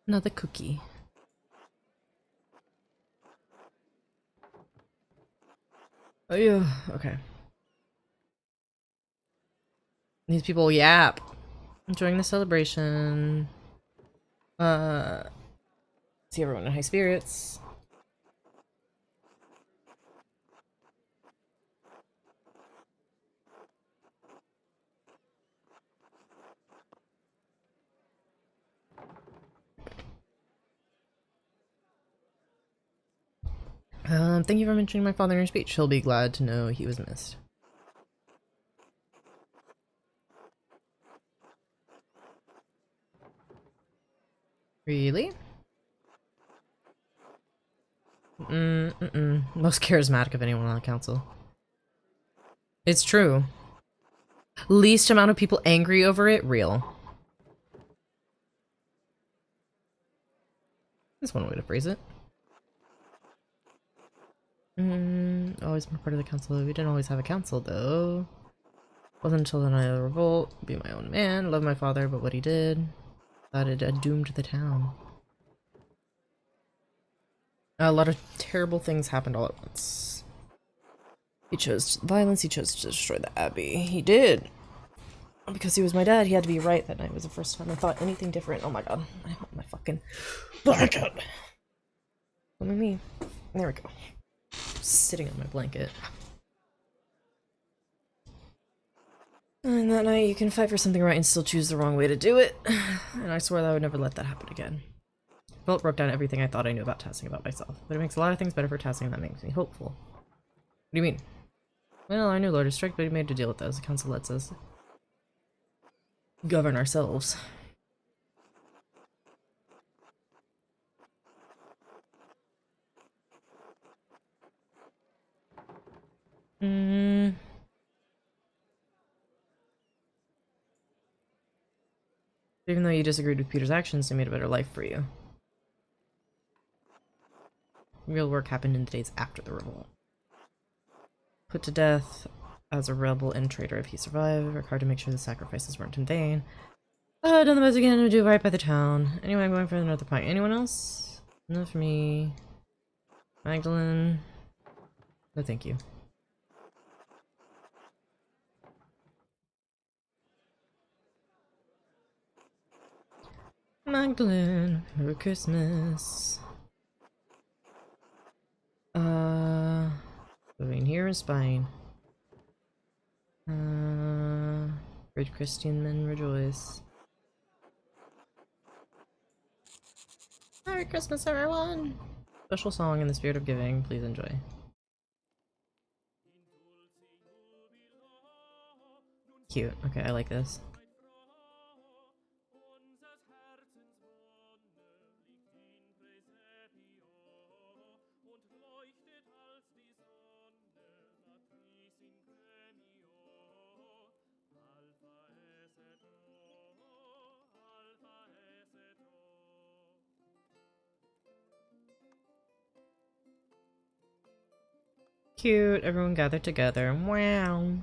Another cookie. Oh yeah, okay. These people yap. Enjoying the celebration. See everyone in high spirits. Thank you for mentioning my father in your speech. He'll be glad to know he was missed. Really? Most charismatic of anyone on the council. It's true. Least amount of people angry over it, real. That's one way to phrase it. Always been part of the council. We didn't always have a council, though. Wasn't until the night of the revolt. Be my own man. Love my father, but what he did. Thought it had doomed the town. A lot of terrible things happened all at once. He chose violence. He chose to destroy the abbey. He did. Because he was my dad, he had to be right that night. It was the first time I thought anything different. Oh my god. I want my fucking blanket. Look at me. There we go. Sitting on my blanket. And that night, you can fight for something right and still choose the wrong way to do it. And I swore that I would never let that happen again. Philip broke down everything I thought I knew about testing about myself. But it makes a lot of things better for testing, and that makes me hopeful. What do you mean? Well, our new lord is strict, but he made to deal with those. The council lets us govern ourselves. Even though you disagreed with Peter's actions, they made a better life for you. Real work happened in the days after the revolt. Put to death as a rebel and traitor if he survived. Work hard to make sure the sacrifices weren't in vain. Done the best again to do right by the town. Anyway, I'm going for another pint. Anyone else? Not for me. Magdalene. No, thank you. Magdalene, Merry Christmas. Living here is fine. Great Christian men rejoice. Merry Christmas, everyone! Special song in the spirit of giving. Please enjoy. Cute. Okay, I like this. Cute. Everyone gathered together. Wow.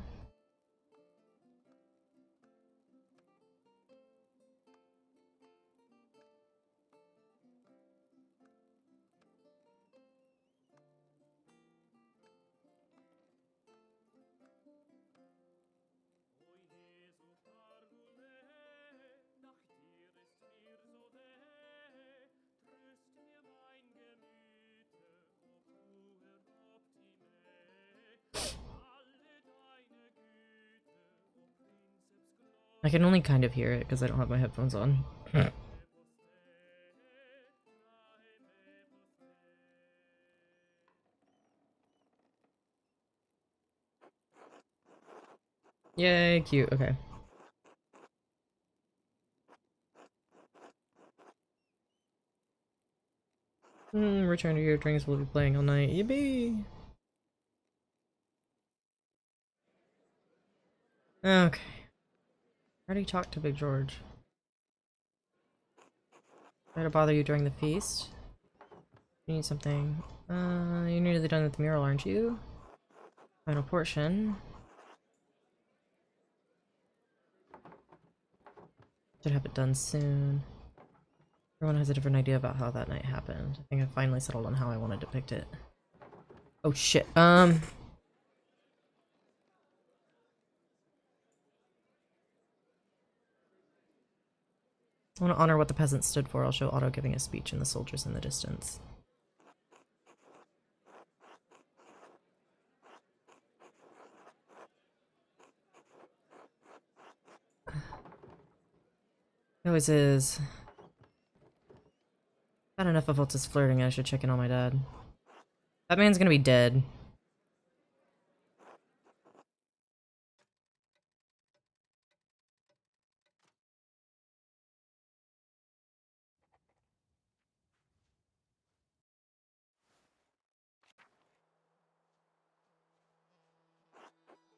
I can only kind of hear it because I don't have my headphones on. Yay, cute. Okay. Return to your drinks. We'll be playing all night. Yippee! Okay. Already talked to Big George. Try to bother you during the feast. You need something. You're nearly done with the mural, aren't you? Final portion. Should have it done soon. Everyone has a different idea about how that night happened. I think I finally settled on how I want to depict it. Oh shit. I want to honor what the peasants stood for. I'll show Otto giving a speech and the soldiers in the distance. He always is. Had enough of Otto's flirting. I should check in on my dad. That man's gonna be dead.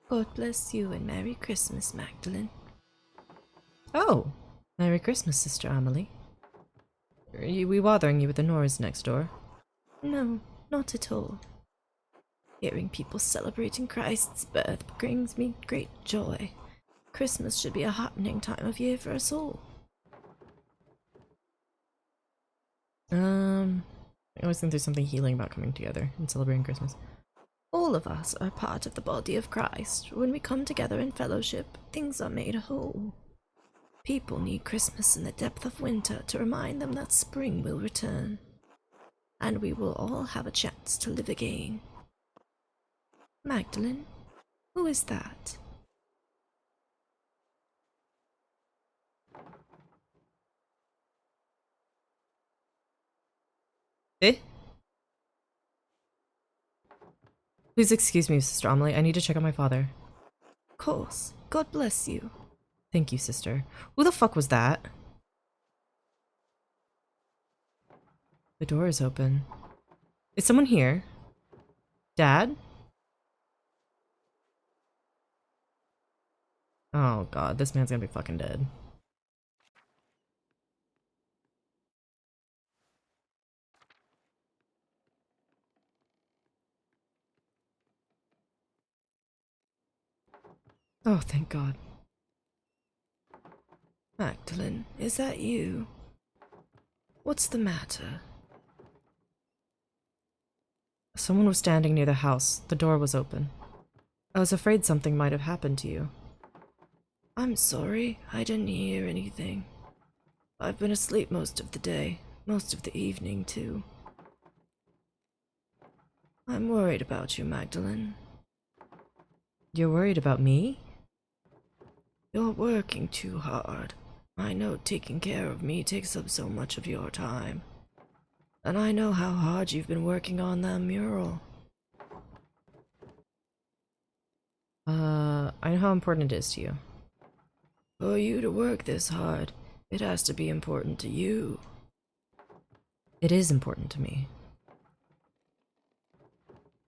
God bless you and Merry Christmas, Magdalene. Oh! Merry Christmas, Sister Amelie. Are we bothering you with the noise next door? No, not at all. Hearing people celebrating Christ's birth brings me great joy. Christmas should be a heartening time of year for us all. I always think there's something healing about coming together and celebrating Christmas. All of us are part of the body of Christ. When we come together in fellowship, things are made whole. People need Christmas in the depth of winter to remind them that spring will return, and we will all have a chance to live again. Magdalene, who is that? Eh? Please excuse me, Sister Amelie. I need to check on my father. Of course. God bless you. Thank you, sister. Who the fuck was that? The door is open. Is someone here? Dad? Oh god, this man's gonna be fucking dead. Oh, thank god. Magdalene, is that you? What's the matter? Someone was standing near the house. The door was open. I was afraid something might have happened to you. I'm sorry, I didn't hear anything. I've been asleep most of the day, most of the evening, too. I'm worried about you, Magdalene. You're worried about me? You're working too hard. I know taking care of me takes up so much of your time. And I know how hard you've been working on that mural. I know how important it is to you. For you to work this hard, it has to be important to you. It is important to me.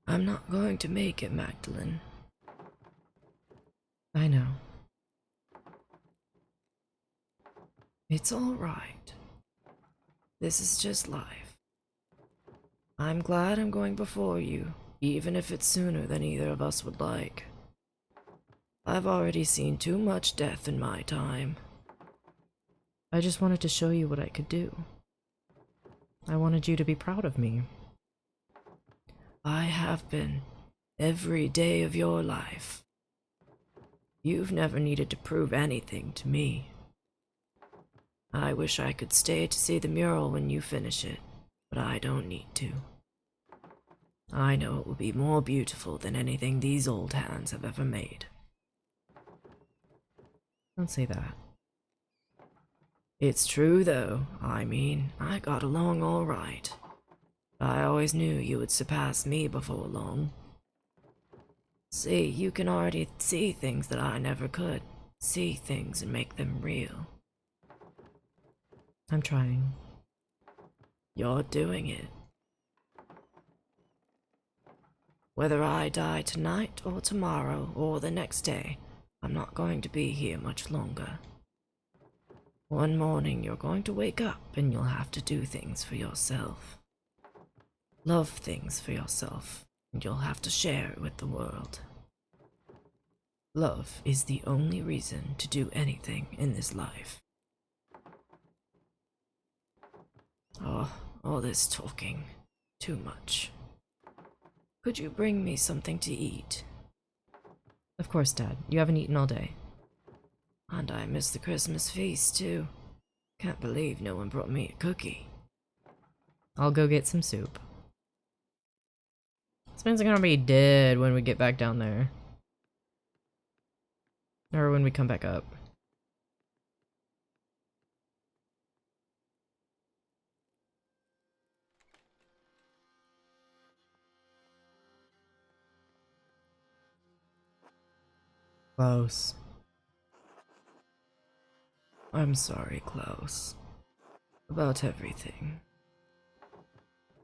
I'm not going to make it, Magdalene. I know. It's all right. This is just life. I'm glad I'm going before you, even if it's sooner than either of us would like. I've already seen too much death in my time. I just wanted to show you what I could do. I wanted you to be proud of me. I have been, every day of your life. You've never needed to prove anything to me. I wish I could stay to see the mural when you finish it, but I don't need to. I know it will be more beautiful than anything these old hands have ever made. Don't say that. It's true, though. I mean, I got along all right. I always knew you would surpass me before long. See, you can already see things that I never could. See things and make them real. I'm trying. You're doing it. Whether I die tonight or tomorrow or the next day, I'm not going to be here much longer. One morning you're going to wake up and you'll have to do things for yourself. Love things for yourself, and you'll have to share it with the world. Love is the only reason to do anything in this life. Oh, all this talking. Too much. Could you bring me something to eat? Of course, Dad. You haven't eaten all day. And I miss the Christmas feast, too. Can't believe no one brought me a cookie. I'll go get some soup. This man's gonna be dead when we get back down there. Or when we come back up. Klaus. I'm sorry, Klaus. About everything.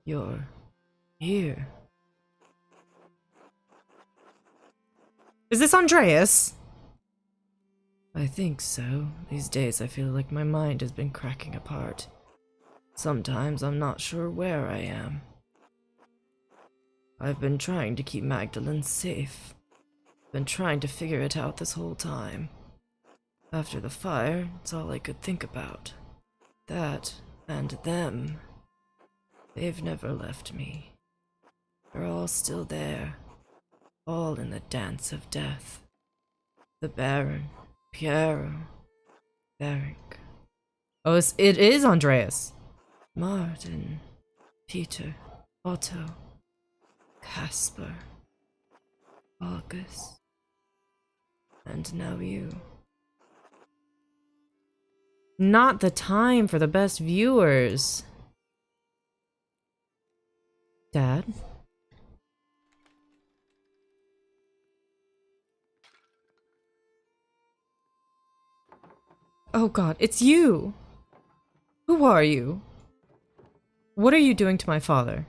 You're here. Is this Andreas? I think so. These days I feel like my mind has been cracking apart. Sometimes I'm not sure where I am. I've been trying to keep Magdalene safe. Been trying to figure it out this whole time. After the fire, it's all I could think about. That and them. They've never left me. They're all still there. All in the dance of death. The Baron, Piero, Beric. Oh, it is Andreas. Martin, Peter, Otto, Caspar, August, and now you. Not the time for the best viewers. Dad? Oh God, it's you! Who are you? What are you doing to my father?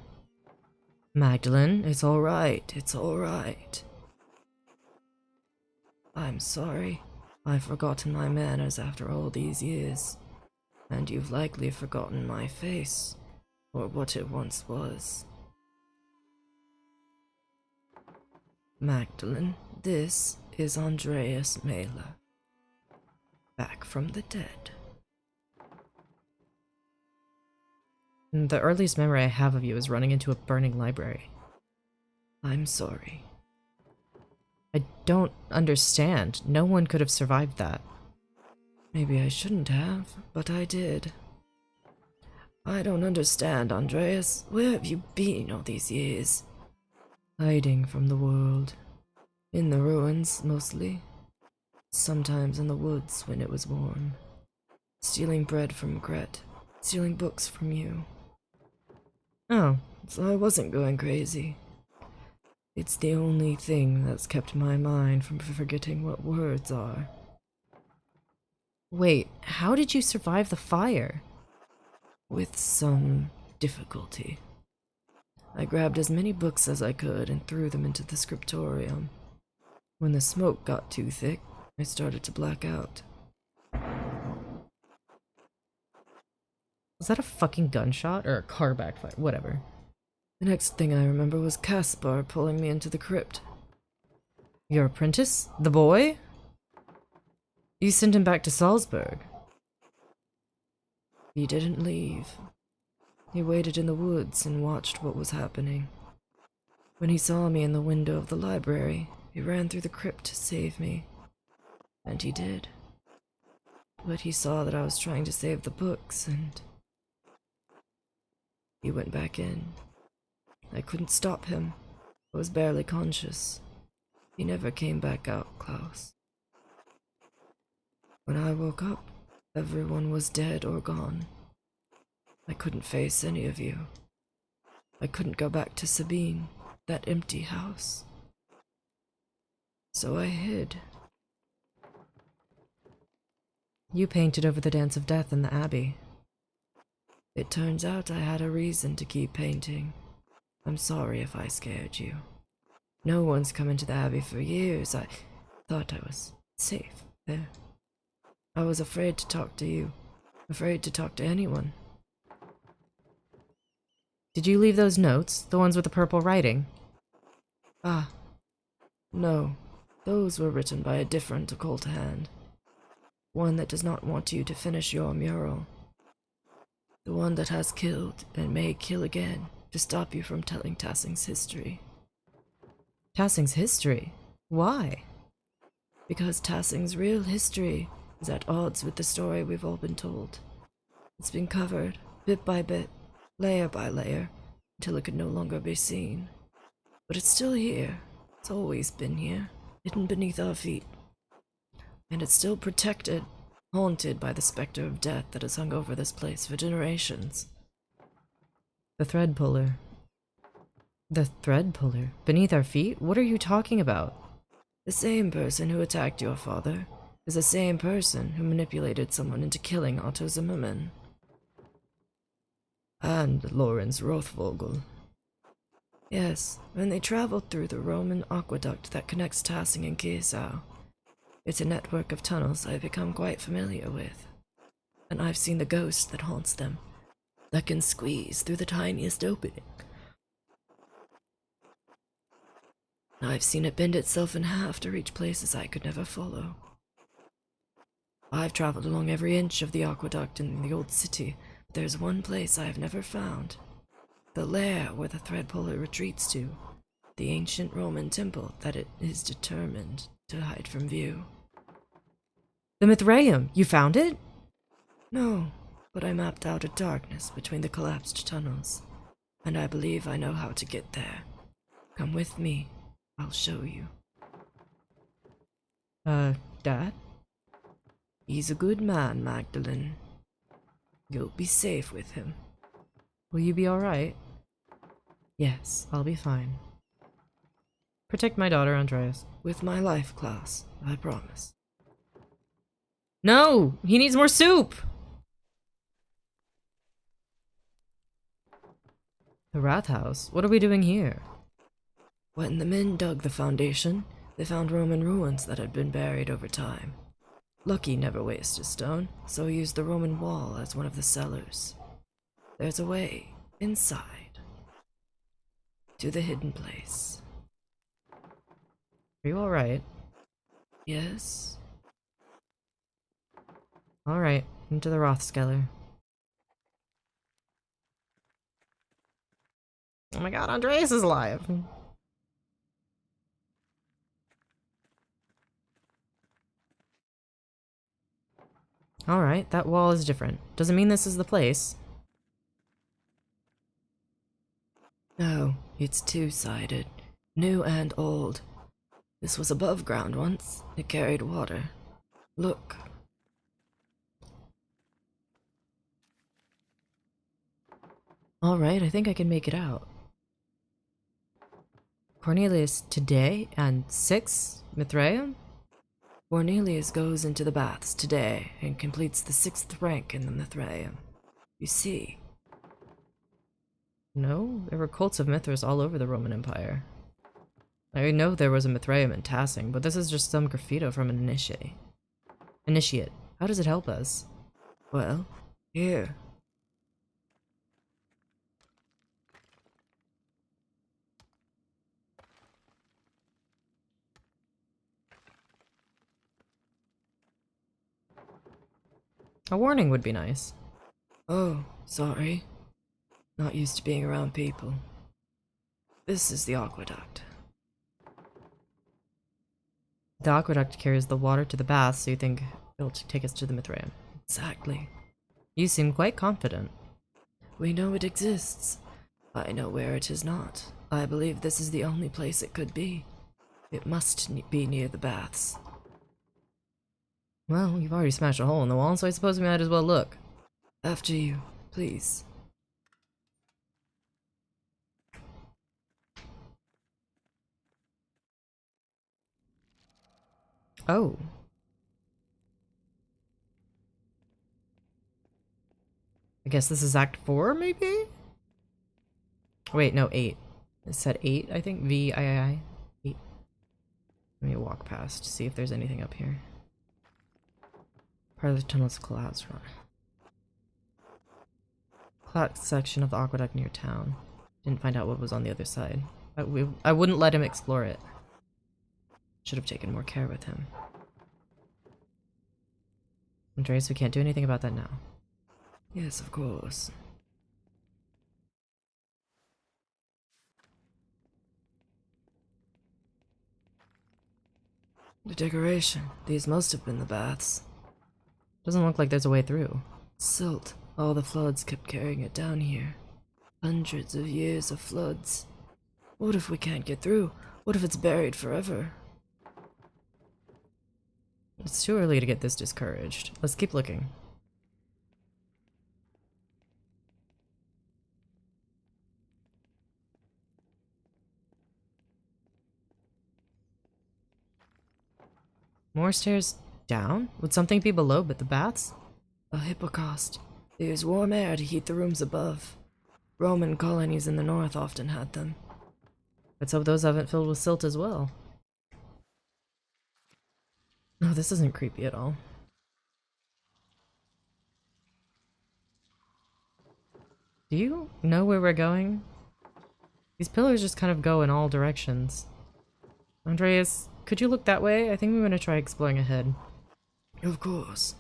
Magdalene, it's alright, it's alright. I'm sorry. I've forgotten my manners after all these years. And you've likely forgotten my face, or what it once was. Magdalene, this is Andreas Mailer. Back from the dead. The earliest memory I have of you is running into a burning library. I'm sorry. I don't understand. No one could have survived that. Maybe I shouldn't have, but I did. I don't understand, Andreas. Where have you been all these years? Hiding from the world. In the ruins, mostly. Sometimes in the woods when it was warm. Stealing bread from Gret. Stealing books from you. Oh, so I wasn't going crazy. It's the only thing that's kept my mind from forgetting what words are. Wait, how did you survive the fire? With some difficulty. I grabbed as many books as I could and threw them into the scriptorium. When the smoke got too thick, I started to black out. Was that a fucking gunshot? Or a car backfire? Whatever. The next thing I remember was Caspar pulling me into the crypt. Your apprentice? The boy? You sent him back to Salzburg. He didn't leave. He waited in the woods and watched what was happening. When he saw me in the window of the library, he ran through the crypt to save me. And he did. But he saw that I was trying to save the books, and he went back in. I couldn't stop him. I was barely conscious. He never came back out, Klaus. When I woke up, everyone was dead or gone. I couldn't face any of you. I couldn't go back to Sabine, that empty house. So I hid. You painted over the Dance of Death in the Abbey. It turns out I had a reason to keep painting. I'm sorry if I scared you. No one's come into the Abbey for years. I thought I was safe there. I was afraid to talk to you. Afraid to talk to anyone. Did you leave those notes? The ones with the purple writing? Ah. No. Those were written by a different occult hand. One that does not want you to finish your mural. The one that has killed and may kill again to stop you from telling Tassing's history. Tassing's history? Why? Because Tassing's real history is at odds with the story we've all been told. It's been covered, bit by bit, layer by layer, until it could no longer be seen. But it's still here. It's always been here, hidden beneath our feet. And it's still protected, haunted by the specter of death that has hung over this place for generations. The thread puller. The thread puller? Beneath our feet? What are you talking about? The same person who attacked your father is the same person who manipulated someone into killing Otto Zimmerman. And Lorenz Rothvogel. Yes, when they traveled through the Roman aqueduct that connects Tassing and Kiesau. It's a network of tunnels I've become quite familiar with. And I've seen the ghost that haunts them, that can squeeze through the tiniest opening. I've seen it bend itself in half to reach places I could never follow. I've traveled along every inch of the aqueduct in the old city, but there's one place I have never found. The lair where the thread puller retreats to. The ancient Roman temple that it is determined to hide from view. The Mithraeum! You found it? No, but I mapped out a darkness between the collapsed tunnels, and I believe I know how to get there. Come with me. I'll show you. Dad? He's a good man, Magdalene. You'll be safe with him. Will you be alright? Yes, I'll be fine. Protect my daughter, Andreas. with my life class, I promise. No! He needs more soup! The Wrath House? What are we doing here? When the men dug the foundation, they found Roman ruins that had been buried over time. Lucky never wastes a stone, so he used the Roman wall as one of the cellars. There's a way inside to the hidden place. Are you alright? Yes? Alright, into the Rothskeller. Oh my god, Andreas is alive! Alright, that wall is different. Doesn't mean this is the place. No, it's two-sided. New and old. This was above ground once. It carried water. Look. Alright, I think I can make it out. Cornelius today and 6 Mithraeum? Cornelius goes into the baths today and completes the 6th rank in the Mithraeum. You see, No, there were cults of Mithras all over the Roman Empire. I know there was a Mithraeum in Tassing, but this is just some graffito from an initiate. Initiate. How does it help us? well, here. A warning would be nice. Oh, sorry. Not used to being around people. This is the aqueduct. The aqueduct carries the water to the bath, so you think it'll take us to the Mithraeum. Exactly. You seem quite confident. We know it exists. I know where it is not. I believe this is the only place it could be. It must be near the baths. Well, you've already smashed a hole in the wall, so I suppose we might as well look. After you, please. Oh. I guess this is Act 4, maybe? Wait, no, 8. It said 8, I think. V-I-I. 8. Let me walk past, see if there's anything up here. Part of the tunnel's collapsed. Collapsed section of the aqueduct near town. Didn't find out what was on the other side. I wouldn't let him explore it. Should have taken more care with him. Andreas, we can't do anything about that now. Yes, of course. The decoration. These must have been the baths. Doesn't look like there's a way through. Silt. All the floods kept carrying it down here. Hundreds of years of floods. What if we can't get through? What if it's buried forever? It's too early to get this discouraged. Let's keep looking. More stairs down? Would something be below but the baths? A hippocaust. They use warm air to heat the rooms above. Roman colonies in the north often had them. Let's hope those haven't filled with silt as well. No, this isn't creepy at all. Do you know where we're going? These pillars just kind of go in all directions. Andreas, could you look that way? I think we want to try exploring ahead. Of course.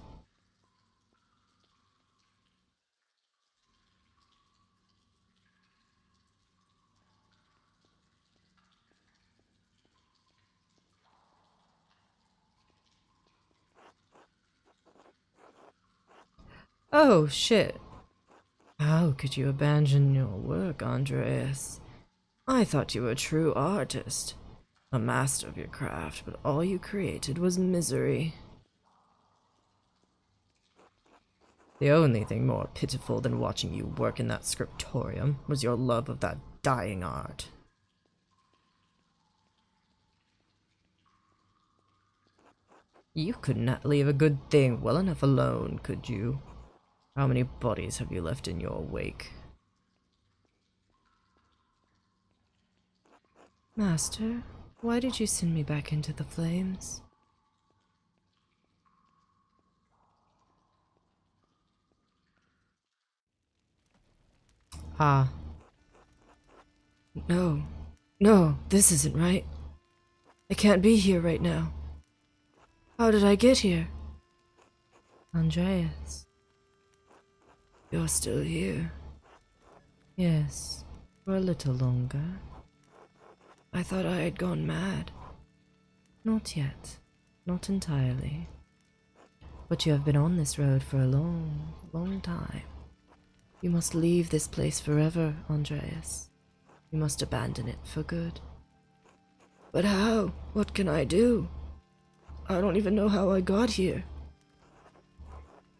Oh, shit. How could you abandon your work, Andreas? I thought you were a true artist. A master of your craft, but all you created was misery. The only thing more pitiful than watching you work in that scriptorium was your love of that dying art. You could not leave a good thing well enough alone, could you? How many bodies have you left in your wake? Master, why did you send me back into the flames? Ah. No. No, this isn't right. I can't be here right now. How did I get here? Andreas. You're still here. Yes, for a little longer. I thought I had gone mad. Not yet. Not entirely. But you have been on this road for a long, long time. You must leave this place forever, Andreas. You must abandon it for good. But how? What can I do? I don't even know how I got here.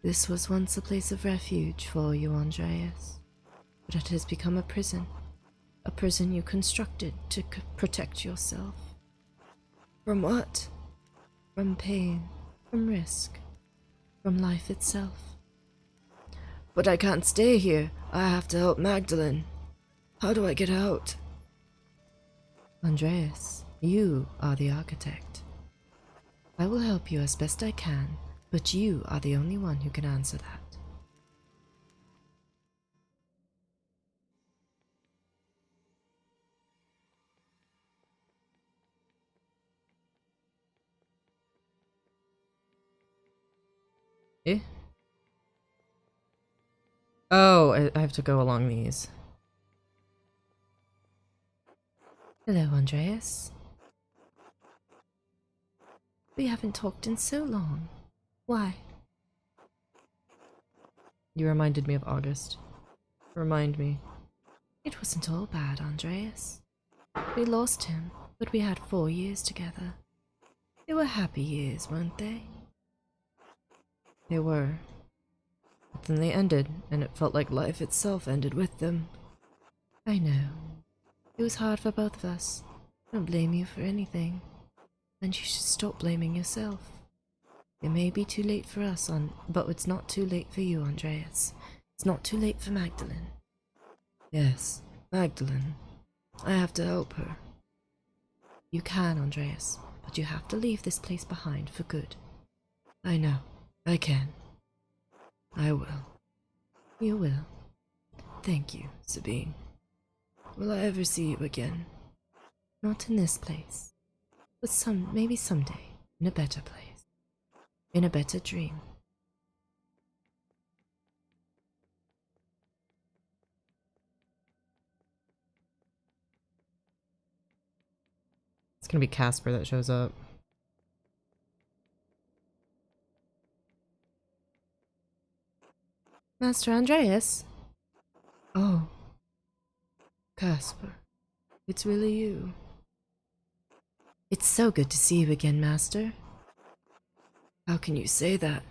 This was once a place of refuge for you, Andreas. But it has become a prison. A prison you constructed to protect yourself. From what? From pain, from risk, from life itself. But I can't stay here. I have to help Magdalene. How do I get out? Andreas, you are the architect. I will help you as best I can, but you are the only one who can answer that. Eh? Oh, I have to go along these. Hello, Andreas. We haven't talked in so long. Why? You reminded me of August. Remind me. It wasn't all bad, Andreas. We lost him, but we had 4 years together. They were happy years, weren't they? They were. But then they ended, and it felt like life itself ended with them. I know. It was hard for both of us. I don't blame you for anything. And you should stop blaming yourself. It may be too late for us, but it's not too late for you, Andreas. It's not too late for Magdalene. Yes, Magdalene. I have to help her. You can, Andreas, but you have to leave this place behind for good. I know. I can. I will. You will. Thank you, Sabine. Will I ever see you again? Not in this place. But maybe someday, in a better place. In a better dream. It's gonna be Casper that shows up. Master Andreas? Oh, Casper, it's really you. It's so good to see you again, Master. How can you say that?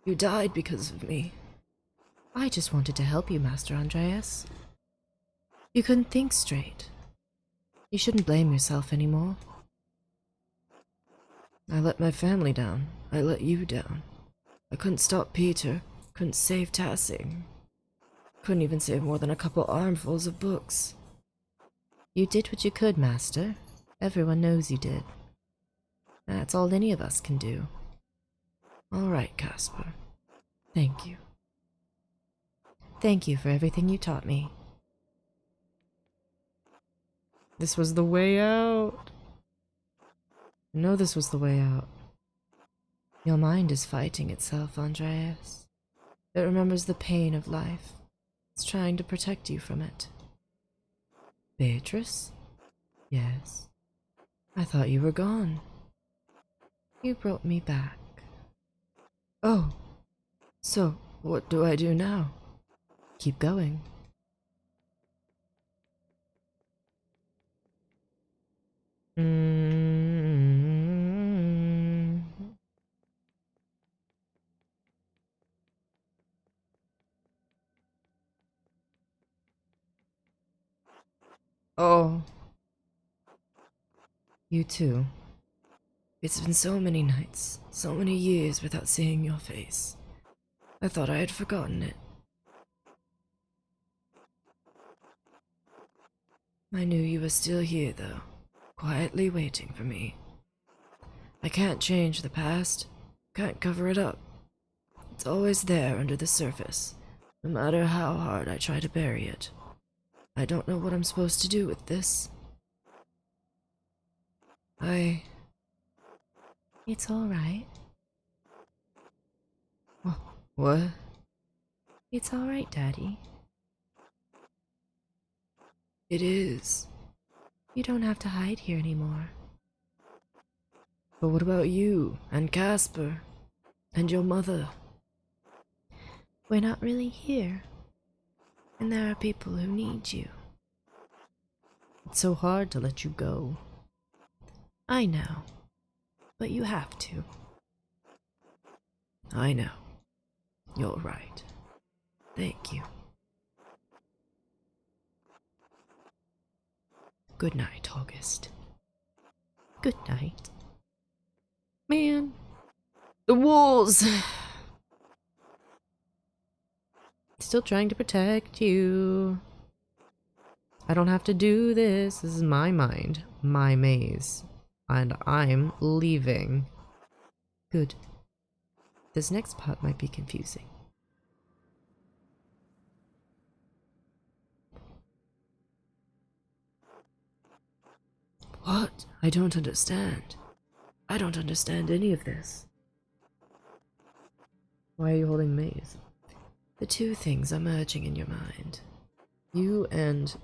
You died because of me. I just wanted to help you, Master Andreas. You couldn't think straight. You shouldn't blame yourself anymore. I let my family down. I let you down. I couldn't stop Peter. Couldn't save Tassie. Couldn't even save more than a couple armfuls of books. You did what you could, Master. Everyone knows you did. That's all any of us can do. All right, Casper. Thank you. Thank you for everything you taught me. This was the way out. I know this was the way out. Your mind is fighting itself, Andreas. It remembers the pain of life. It's trying to protect you from it. Beatrice? Yes. I thought you were gone. You brought me back. Oh, so what do I do now? Keep going. Oh, You too. it's been so many nights, so many years without seeing your face. I thought I had forgotten it. I knew you were still here, though, quietly waiting for me. I can't change the past, can't cover it up. It's always there under the surface, no matter how hard I try to bury it. I don't know what I'm supposed to do with this. It's all right. What? It's all right, Daddy. It is. You don't have to hide here anymore. But what about you, and Casper, and your mother? We're not really here. And there are people who need you. It's so hard to let you go. I know. But you have to. I know. You're right. Thank you. Good night, August. Good night. Man. The wolves! Still trying to protect you. I don't have to do this. This is my mind, my maze. And I'm leaving. Good. This next part might be confusing. What? I don't understand. I don't understand any of this. Why are you holding maze? The two things are merging in your mind. You and...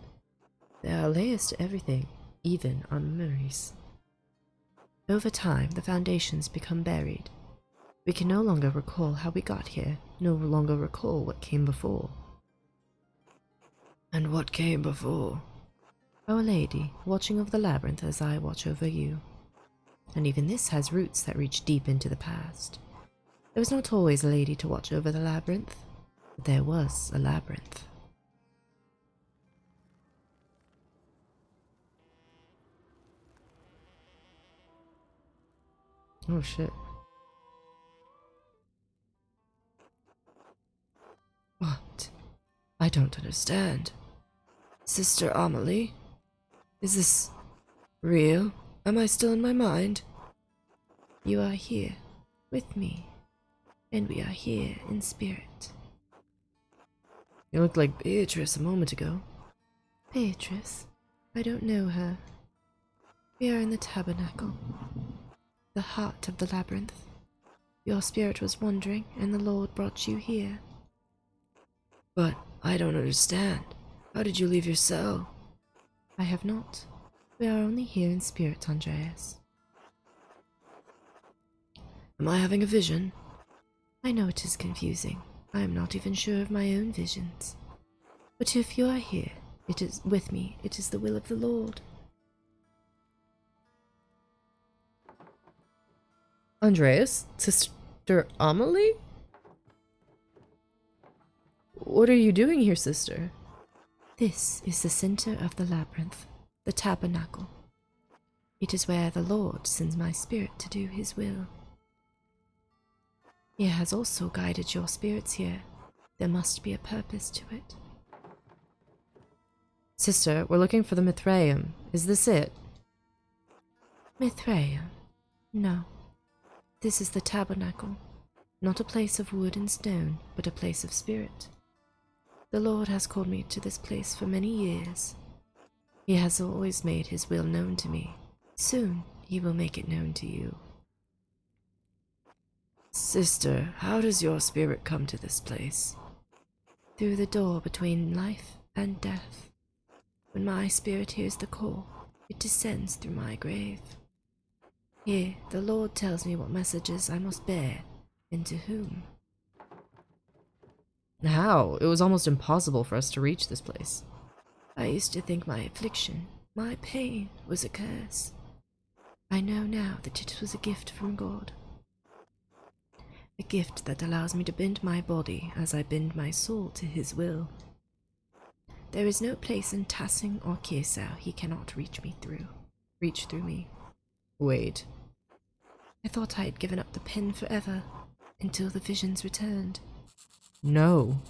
There are layers to everything, even our memories. Over time, the foundations become buried. We can no longer recall how we got here, no longer recall what came before. And what came before? Our Lady, watching over the labyrinth as I watch over you. And even this has roots that reach deep into the past. There was not always a lady to watch over the labyrinth, but there was a labyrinth. Oh shit. What? I don't understand. Sister Amelie? Is this real? Am I still in my mind? You are here, with me, and we are here in spirit. You looked like Beatrice a moment ago. Beatrice? I don't know her. We are in the tabernacle, the heart of the labyrinth. Your spirit was wandering, and the Lord brought you here. But I don't understand. How did you leave your cell? I have not. We are only here in spirit, Andreas. Am I having a vision? I know it is confusing, I am not even sure of my own visions. But if you are here, it is with me, it is the will of the Lord. Andreas? Sister Amelie? What are you doing here, sister? This is the center of the labyrinth, the tabernacle. It is where the Lord sends my spirit to do his will. He has also guided your spirits here. There must be a purpose to it. Sister, we're looking for the Mithraeum. Is this it? Mithraeum? No. This is the tabernacle, not a place of wood and stone, but a place of spirit. The Lord has called me to this place for many years. He has always made his will known to me. Soon he will make it known to you. Sister, how does your spirit come to this place? Through the door between life and death. When my spirit hears the call, it descends through my grave. Here, the Lord tells me what messages I must bear, and to whom. How? It was almost impossible for us to reach this place. I used to think my affliction, my pain, was a curse. I know now that it was a gift from God. A gift that allows me to bend my body as I bend my soul to his will. There is no place in Tassing or Kirsau he cannot reach through me. Wait. I thought I had given up the pen forever, until the visions returned. No.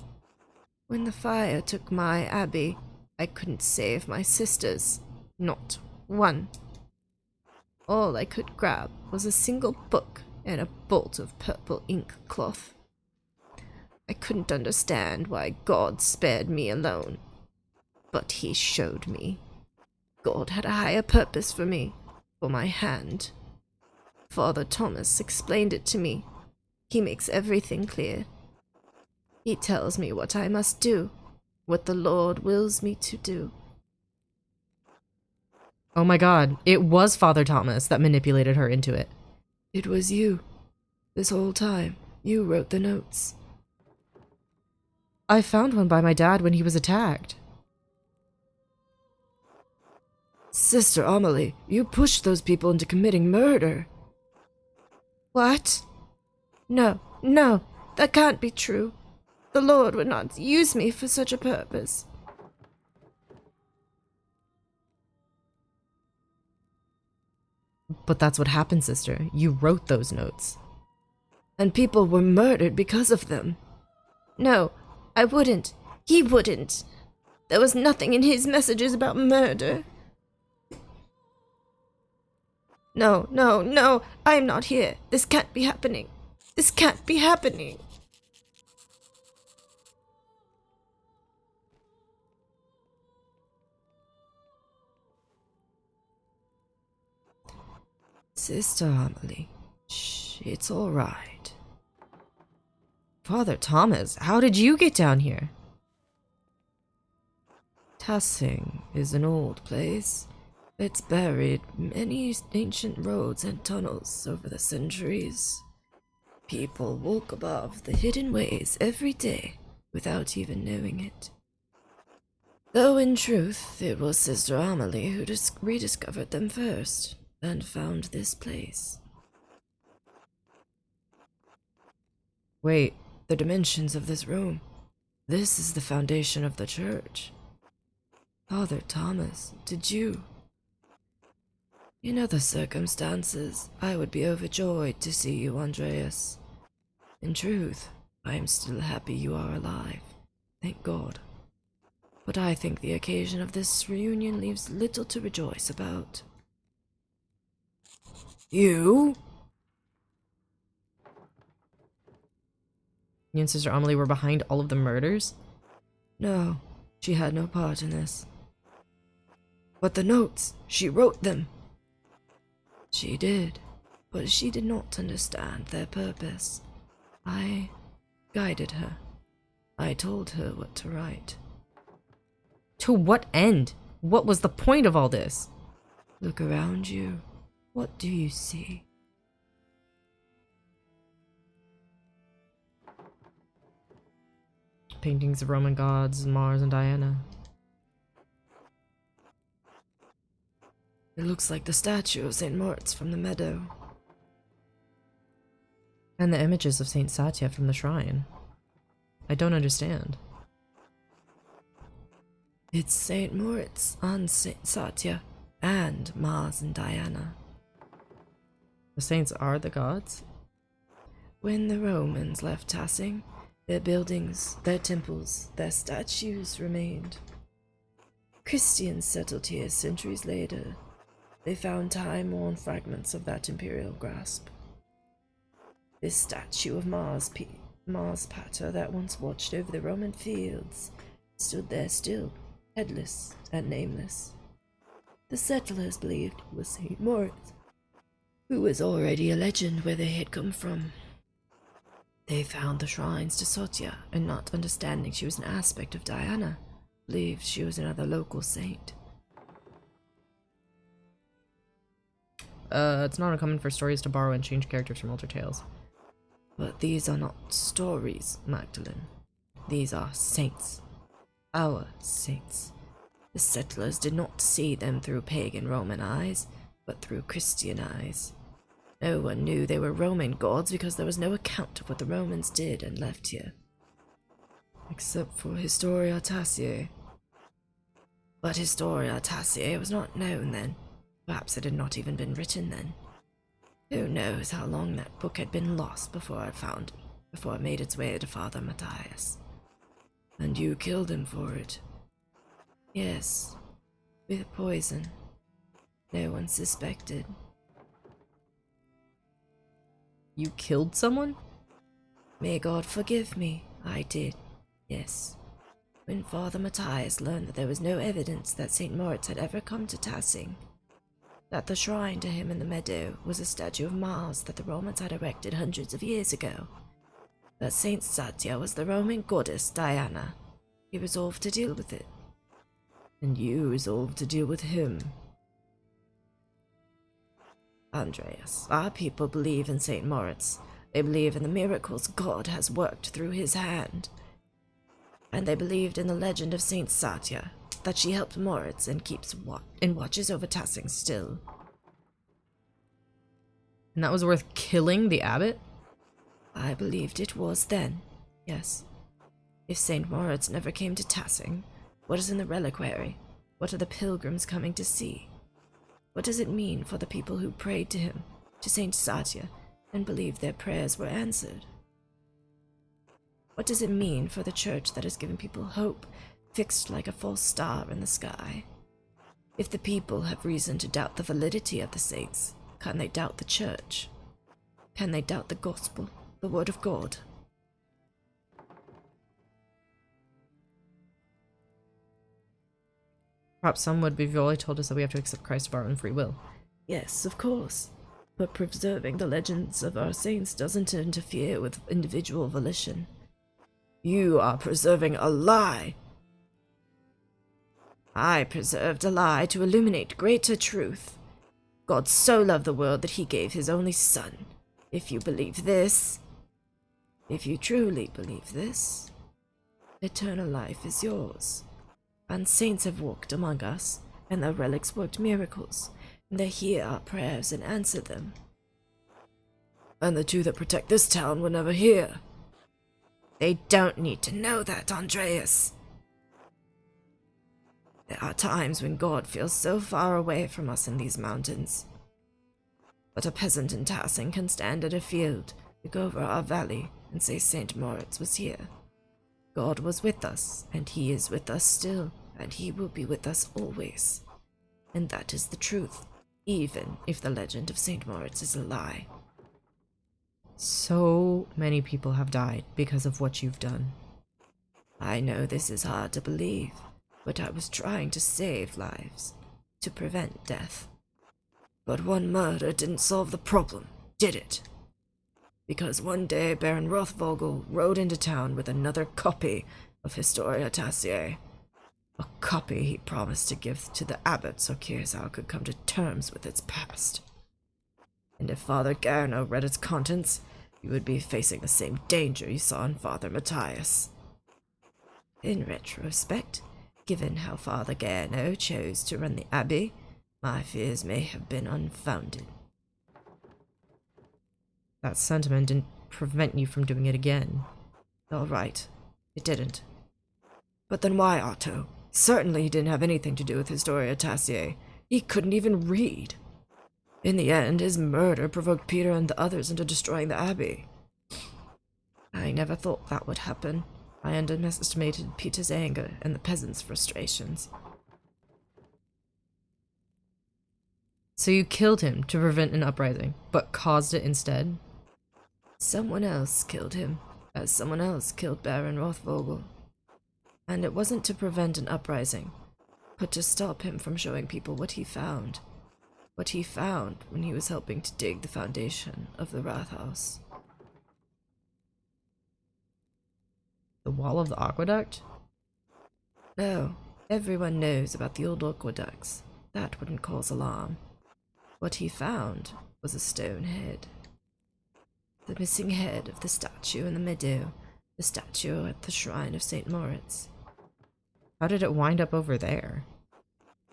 When the fire took my abbey, I couldn't save my sisters. Not one. All I could grab was a single book and a bolt of purple ink cloth. I couldn't understand why God spared me alone. But he showed me. God had a higher purpose for me, for my hand. Father Thomas explained it to me. He makes everything clear. He tells me what I must do, what the Lord wills me to do. Oh my god, it was Father Thomas that manipulated her into it. It was you. This whole time, you wrote the notes. I found one by my dad when he was attacked. Sister Amelie, you pushed those people into committing murder. What? No, that can't be true. The Lord would not use me for such a purpose. But that's what happened, sister. You wrote those notes. And people were murdered because of them. No, I wouldn't. He wouldn't. There was nothing in his messages about murder. No, I'm not here. This can't be happening. This can't be happening. Sister Amelie, shh, it's all right. Father Thomas, how did you get down here? Tassing is an old place. It's buried many ancient roads and tunnels over the centuries. People walk above the hidden ways every day without even knowing it. Though in truth, it was Sister Amelie who rediscovered them first and found this place. Wait, The dimensions of this room. This is the foundation of the church. Father Thomas, did you? In other circumstances, I would be overjoyed to see you, Andreas. In truth, I am still happy you are alive. Thank God. But I think the occasion of this reunion leaves little to rejoice about. You? You and Sister Amelie were behind all of the murders? No, she had no part in this. But the notes, she wrote them. She did, but she did not understand their purpose. I guided her. I told her what to write. To what end? What was the point of all this? Look around you. What do you see? paintings of Roman gods, Mars and Diana. It looks like the statue of St. Moritz from the meadow. And the images of Saint Satya from the shrine. I don't understand. It's St. Moritz and St. Satya and Mars and Diana. The saints are the gods? When the Romans left Tassing, their buildings, their temples, their statues remained. Christians settled here centuries later. They found time-worn fragments of that imperial grasp. This statue of Mars Pater that once watched over the Roman fields stood there still, headless and nameless. The settlers believed it was St. Moritz, who was already a legend where they had come from. They found the shrines to Satya, and not understanding she was an aspect of Diana, believed she was another local saint. It's not uncommon for stories to borrow and change characters from older tales. But these are not stories, Magdalene. These are saints. Our saints. The settlers did not see them through pagan Roman eyes, but through Christian eyes. No one knew they were Roman gods because there was no account of what the Romans did and left here. Except for Historia Tassiae. But Historia Tassiae was not known then. Perhaps it had not even been written then. Who knows how long that book had been lost before it made its way to Father Matthias. And you killed him for it. Yes, with poison. No one suspected. You killed someone? May God forgive me, I did, yes. When Father Matthias learned that there was no evidence that St. Moritz had ever come to Tassing, that the shrine to him in the meadow was a statue of Mars that the Romans had erected hundreds of years ago, that Saint Satya was the Roman goddess Diana, he resolved to deal with it. And you resolved to deal with him. Andreas, our people believe in St. Moritz. They believe in the miracles God has worked through his hand. And they believed in the legend of Saint Satya, that she helped Moritz and watches over Tassing still. And that was worth killing the abbot? I believed it was then, yes. If St. Moritz never came to Tassing, what is in the reliquary? What are the pilgrims coming to see? What does it mean for the people who prayed to him, to Saint Satya, and believed their prayers were answered? What does it mean for the church that has given people hope, fixed like a false star in the sky? If the people have reason to doubt the validity of the saints, can they doubt the church? Can they doubt the gospel, the word of God? Perhaps some would be if you only told us that we have to accept Christ of our own free will. Yes, of course. But preserving the legends of our saints doesn't interfere with individual volition. You are preserving a lie. I preserved a lie to illuminate greater truth. God so loved the world that he gave his only son. If you believe this, if you truly believe this, eternal life is yours. And saints have walked among us, and their relics worked miracles, and they hear our prayers and answer them. And the two that protect this town will never hear. They don't need to know that, Andreas. There are times when God feels so far away from us in these mountains. But a peasant in Tassing can stand at a field, look over our valley, and say St. Moritz was here. God was with us, and he is with us still, and he will be with us always. And that is the truth, even if the legend of St. Moritz is a lie. So many people have died because of what you've done. I know this is hard to believe, but I was trying to save lives, to prevent death. But one murder didn't solve the problem, did it? Because one day Baron Rothvogel rode into town with another copy of Historia Tassiae. A copy he promised to give to the abbot so Kirsau could come to terms with its past. And if Father Garno read its contents, he would be facing the same danger you saw in Father Matthias. In retrospect, given how Father Garno chose to run the Abbey, my fears may have been unfounded. That sentiment didn't prevent you from doing it again. All right, it didn't. But then why Otto? Certainly he didn't have anything to do with Historia Tassier. He couldn't even read. In the end, his murder provoked Peter and the others into destroying the Abbey. I never thought that would happen. I underestimated Peter's anger and the peasants' frustrations. So you killed him to prevent an uprising, but caused it instead? Someone else killed him, as someone else killed Baron Rothvogel. And it wasn't to prevent an uprising, but to stop him from showing people what he found. What he found when he was helping to dig the foundation of the Rathaus. The wall of the aqueduct? No, everyone knows about the old aqueducts. That wouldn't cause alarm. What he found was a stone head. The missing head of the statue in the meadow, the statue at the shrine of St. Moritz. How did it wind up over there?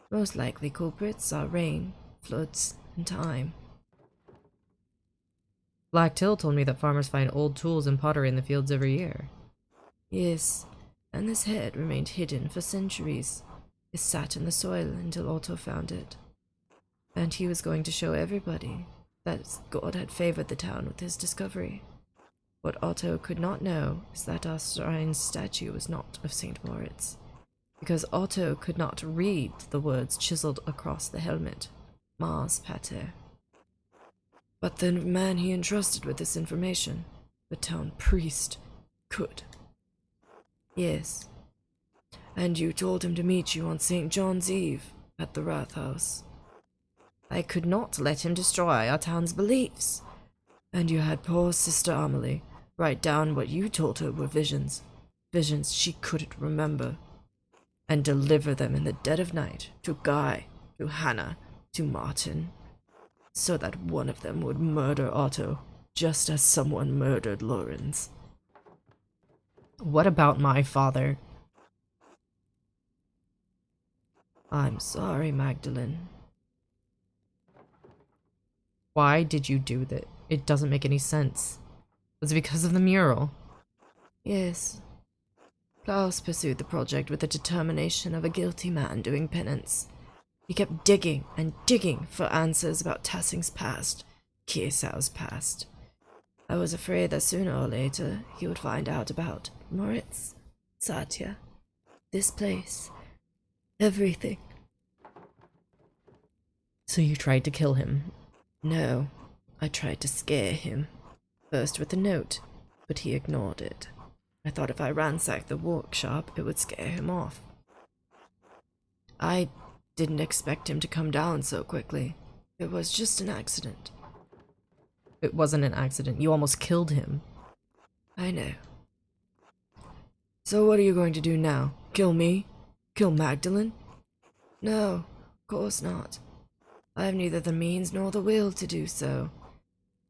Most likely culprits are rain, floods, and time. Black Till told me that farmers find old tools and pottery in the fields every year. Yes, and this head remained hidden for centuries. It sat in the soil until Otto found it. And he was going to show everybody that God had favored the town with his discovery. What Otto could not know is that our shrine's statue was not of St. Moritz, because Otto could not read the words chiseled across the helmet, Mars Pater. But the man he entrusted with this information, the town priest, could. Yes. And you told him to meet you on St. John's Eve at the Rathaus. I could not let him destroy our town's beliefs. And you had poor Sister Amelie write down what you told her were visions. Visions she couldn't remember. And deliver them in the dead of night to Guy, to Hannah, to Martin. So that one of them would murder Otto, just as someone murdered Lorenz. What about my father? I'm sorry, Magdalene. Why did you do that? It doesn't make any sense. Was it because of the mural? Yes. Klaus pursued the project with the determination of a guilty man doing penance. He kept digging and digging for answers about Tassing's past, Kiesau's past. I was afraid that sooner or later he would find out about Moritz, Satya, this place, everything. So you tried to kill him? No, I tried to scare him. First with a note, but he ignored it. I thought if I ransacked the workshop, it would scare him off. I didn't expect him to come down so quickly. It was just an accident. It wasn't an accident. You almost killed him. I know. So what are you going to do now? Kill me? Kill Magdalene? No, of course not. I have neither the means nor the will to do so.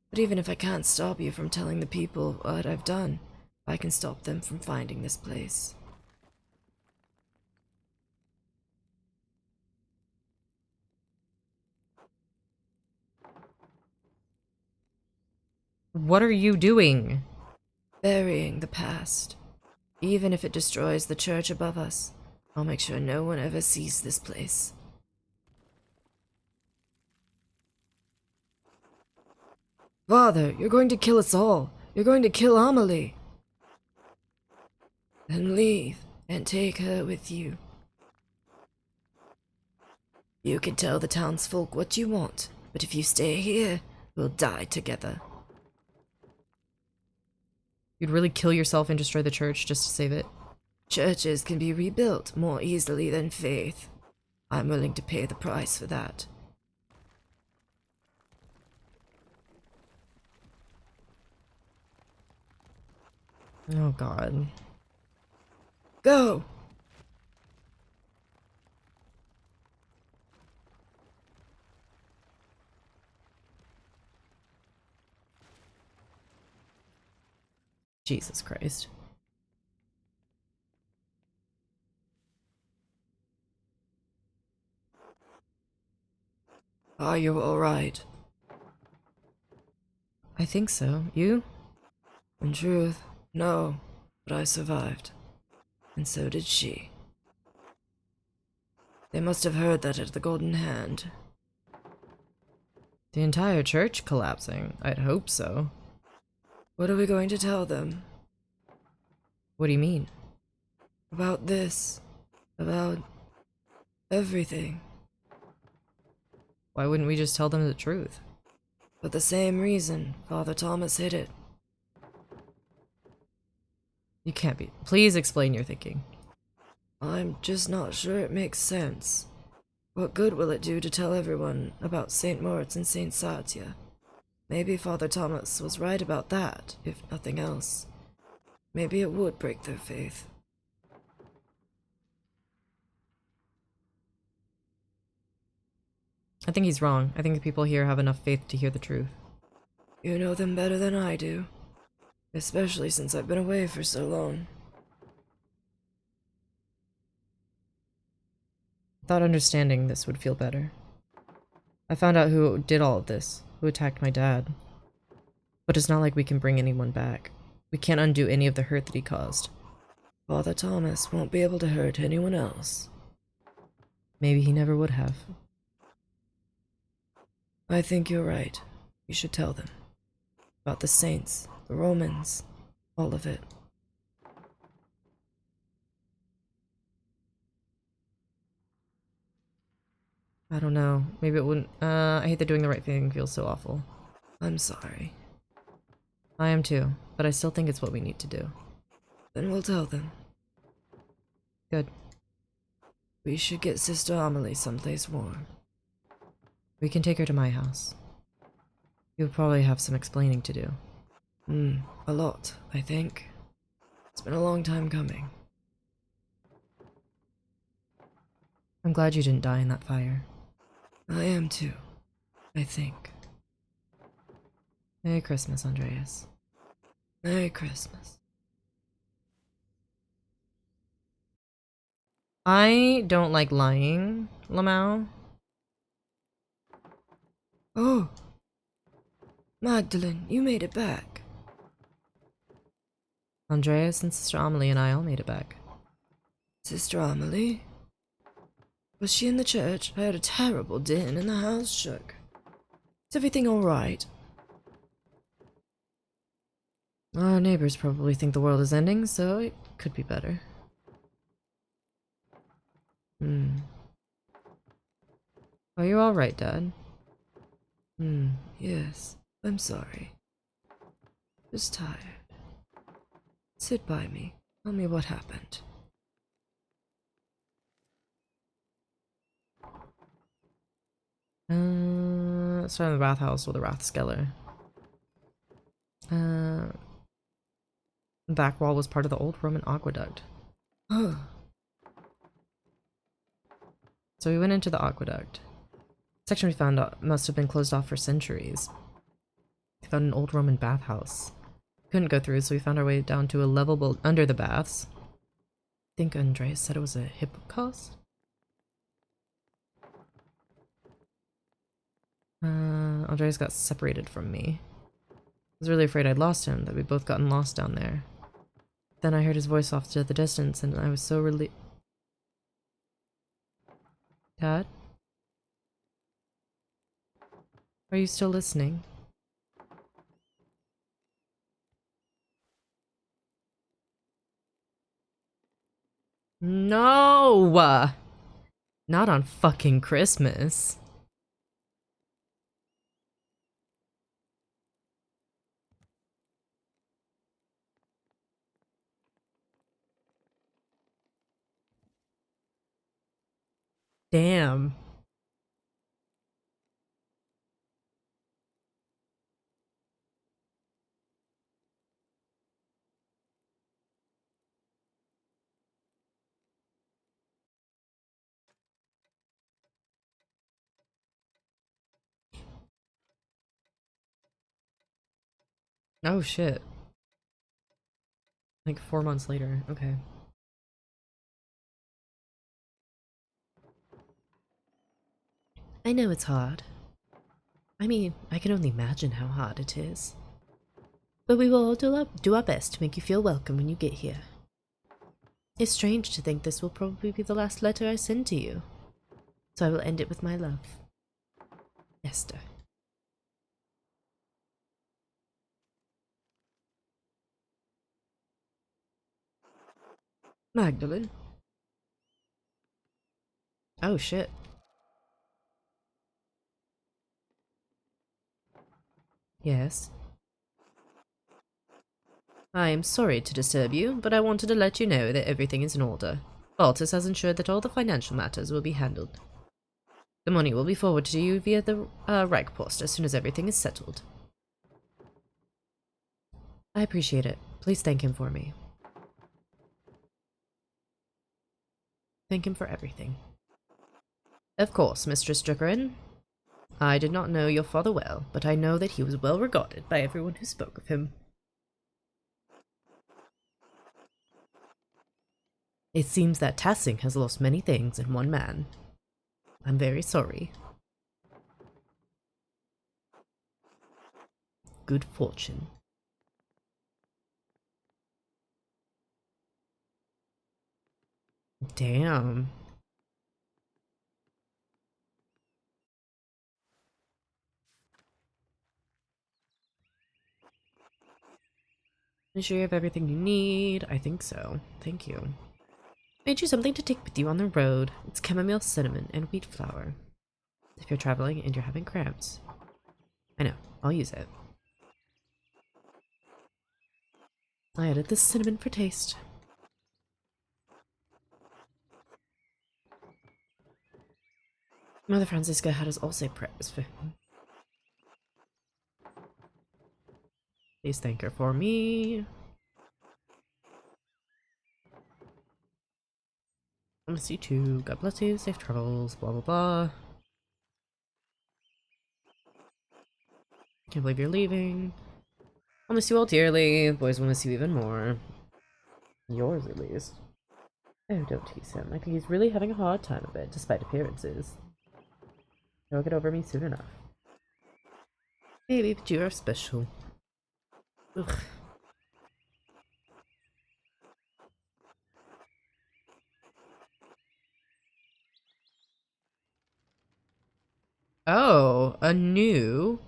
But even if I can't stop you from telling the people what I've done, I can stop them from finding this place. What are you doing? Burying the past. Even if it destroys the church above us, I'll make sure no one ever sees this place. Father, you're going to kill us all. You're going to kill Amelie. Then leave and take her with you. You can tell the townsfolk what you want, but if you stay here, we'll die together. You'd really kill yourself and destroy the church just to save it? Churches can be rebuilt more easily than faith. I'm willing to pay the price for that. Oh god. Go! Jesus Christ. Are you alright? I think so. You? In truth, no, but I survived. And so did she. They must have heard that at the Golden Hand. The entire church collapsing? I'd hope so. What are we going to tell them? What do you mean? About this. About everything. Why wouldn't we just tell them the truth? For the same reason Father Thomas hid it. You can't be. Please explain your thinking. I'm just not sure it makes sense. What good will it do to tell everyone about St. Moritz and St. Satya? Maybe Father Thomas was right about that, if nothing else. Maybe it would break their faith. I think he's wrong. I think the people here have enough faith to hear the truth. You know them better than I do. Especially since I've been away for so long. I thought understanding this would feel better. I found out who did all of this, who attacked my dad. But it's not like we can bring anyone back. We can't undo any of the hurt that he caused. Father Thomas won't be able to hurt anyone else. Maybe he never would have. I think you're right. You should tell them. About the saints, the Romans, all of it. I don't know. Maybe it wouldn't. I hate that doing the right thing feels so awful. I'm sorry. I am too, but I still think it's what we need to do. Then we'll tell them. Good. We should get Sister Amelie someplace warm. We can take her to my house. You'll probably have some explaining to do. A lot, I think. It's been a long time coming. I'm glad you didn't die in that fire. I am too, I think. Merry Christmas, Andreas. Merry Christmas. I don't like lying, Lamau. Oh! Magdalene, you made it back. Andreas and Sister Amelie and I all made it back. Sister Amelie? Was she in the church? I heard a terrible din and the house shook. Is everything alright? Our neighbors probably think the world is ending, so it could be better. Are you alright, Dad? Yes. I'm sorry. Just tired. Sit by me. Tell me what happened. Starting the bathhouse with a Rathskeller. The back wall was part of the old Roman aqueduct. Oh. So we went into the aqueduct. The section we found must have been closed off for centuries. We found an old Roman bathhouse. Couldn't go through, so we found our way down to a level under the baths. I think Andreas said it was a hippocause? Andreas got separated from me. I was really afraid I'd lost him, that we'd both gotten lost down there. Then I heard his voice off to the distance, and I was so relieved. Dad? Are you still listening? No! Not on fucking Christmas. Damn. Oh shit. Like 4 months later. Okay. I know it's hard. I mean, I can only imagine how hard it is. But we will all do our best to make you feel welcome when you get here. It's strange to think this will probably be the last letter I send to you. So I will end it with my love. Esther. Magdalene? Oh shit. Yes. I am sorry to disturb you, but I wanted to let you know that everything is in order. Baltus has ensured that all the financial matters will be handled. The money will be forwarded to you via the Reich post as soon as everything is settled. I appreciate it. Please thank him for me. Thank him for everything. Of course, Mistress Druckerin. I did not know your father well, but I know that he was well regarded by everyone who spoke of him. It seems that Tassing has lost many things in one man. I'm very sorry. Good fortune. Damn. You sure you have everything you need? I think so. Thank you. Made you something to take with you on the road. It's chamomile, cinnamon, and wheat flour. If you're traveling and you're having cramps. I know. I'll use it. I added the cinnamon for taste. Mother Francisca had us all say prayers for him. Please thank her for me. I miss you too. God bless you. Safe travels. Blah blah blah. Can't believe you're leaving. I'll miss you all dearly. The boys will miss you even more. Yours, at least. Oh, don't tease him. I think he's really having a hard time of it, despite appearances. He'll get over me soon enough. Maybe, but you are special. Ugh. Oh, a new?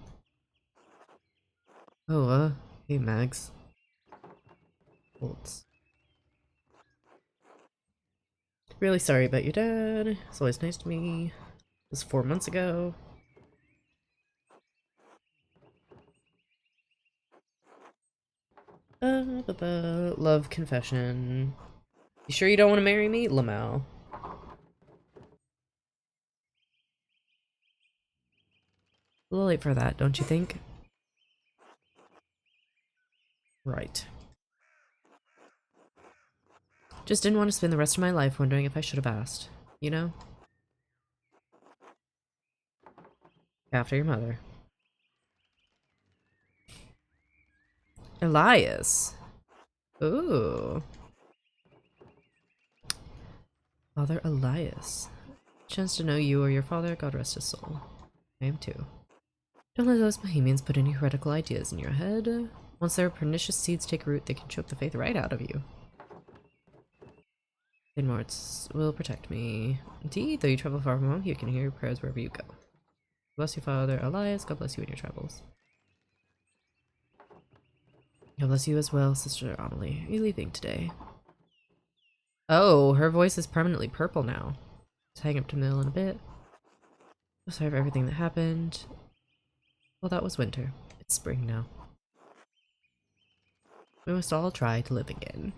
Oh, hey Mags. Bolts. Really sorry about your dad. It's always nice to me. It was 4 months ago. Love confession. You sure you don't want to marry me? Lamau. A little late for that, don't you think? Right. Just didn't want to spend the rest of my life wondering if I should have asked. You know? After your mother. Elias. Ooh. Father Elias. Chance to know you or your father, God rest his soul. I am too. Don't let those Bohemians put any heretical ideas in your head. Once their pernicious seeds take root, they can choke the faith right out of you. Morts will protect me. Indeed, though you travel far from home, you can hear your prayers wherever you go. Bless you, Father Elias. God bless you in your travels. God bless you as well, Sister Amelie. Are you leaving today? Oh, her voice is permanently purple now. Just hang up to Mill in a bit. I'm sorry for everything that happened. Well, that was winter. It's spring now. We must all try to live again.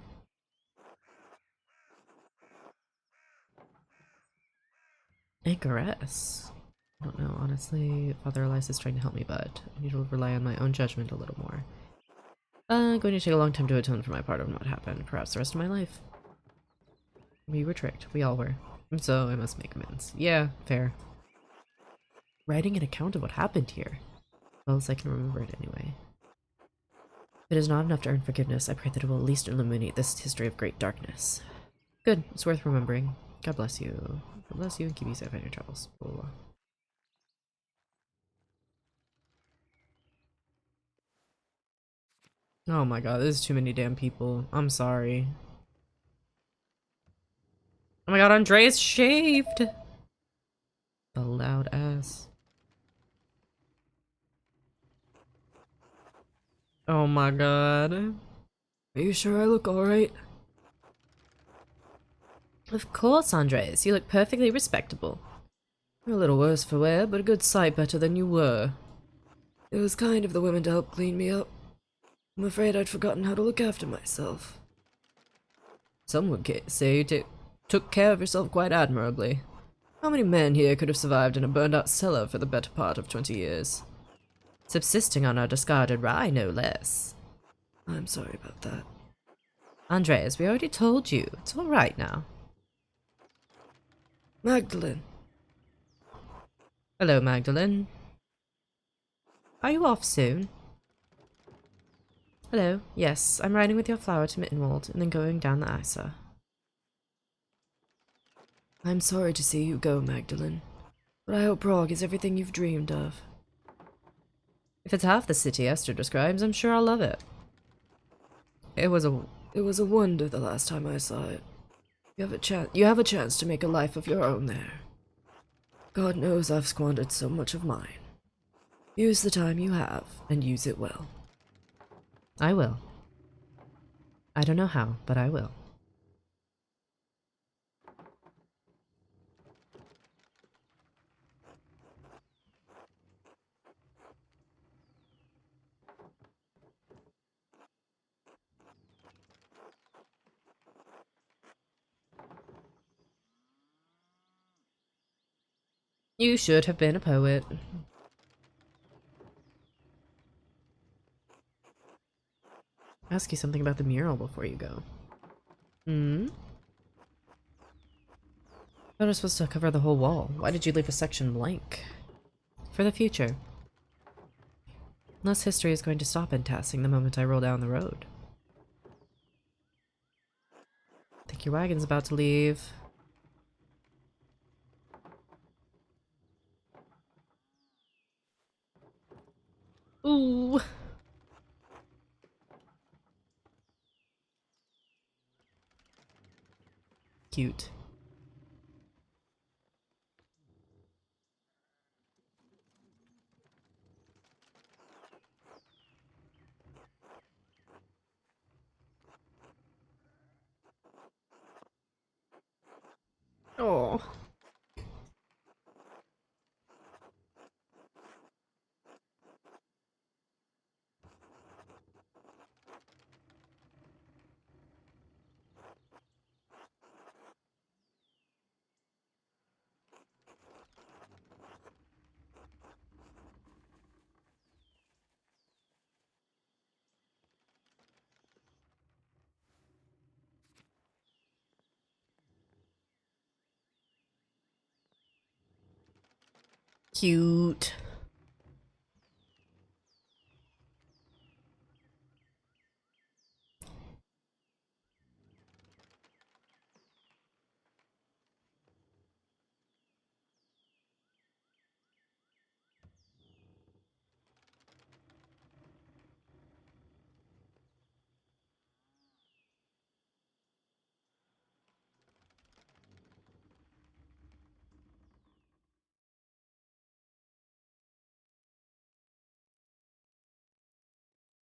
Anchoress. I don't know, honestly. Father Elias is trying to help me, but I need to rely on my own judgment a little more. Going to take a long time to atone for my part of what happened. Perhaps the rest of my life. We were tricked. We all were. And so I must make amends. Yeah, fair. Writing an account of what happened here. Well as I can remember it anyway. If it is not enough to earn forgiveness, I pray that it will at least illuminate this history of great darkness. Good. It's worth remembering. God bless you. God bless you and keep you safe in your travels. Blah, blah, blah. Oh my god, there's too many damn people. I'm sorry. Oh my god, Andrea's shaved! A loud ass. Oh my god. Are you sure I look alright? Of course, Andres. You look perfectly respectable. You're a little worse for wear, but a good sight better than you were. It was kind of the women to help clean me up. I'm afraid I'd forgotten how to look after myself. Some would say you took care of yourself quite admirably. How many men here could have survived in a burned-out cellar for the better part of 20 years? Subsisting on our discarded rye, no less. I'm sorry about that. Andres, we already told you. It's alright now. Magdalene. Hello, Magdalene. Are you off soon? Hello. Yes, I'm riding with your flower to Mittenwald and then going down the Isar. I'm sorry to see you go, Magdalene, but I hope Prague is everything you've dreamed of. If it's half the city Esther describes, I'm sure I'll love it. It was a wonder the last time I saw it. You have a chance to make a life of your own there. God knows I've squandered so much of mine. Use the time you have, and use it well. I will. I don't know how, but I will. You should have been a poet. Ask you something about the mural before you go. Hmm? I thought I was supposed to cover the whole wall. Why did you leave a section blank? For the future. Unless history is going to stop in passing the moment I roll down the road. I think your wagon's about to leave. Ooh. Cute. Oh. Cute.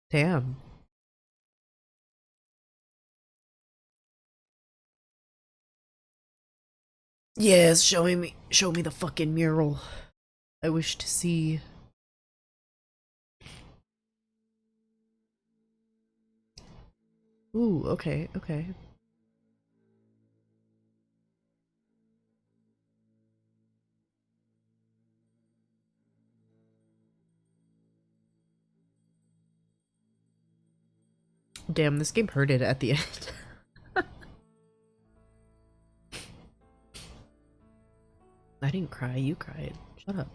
Damn. Yes, show me the fucking mural. I wish to see. Ooh, okay, okay. Damn, this game hurted at the end. I didn't cry, you cried. Shut up.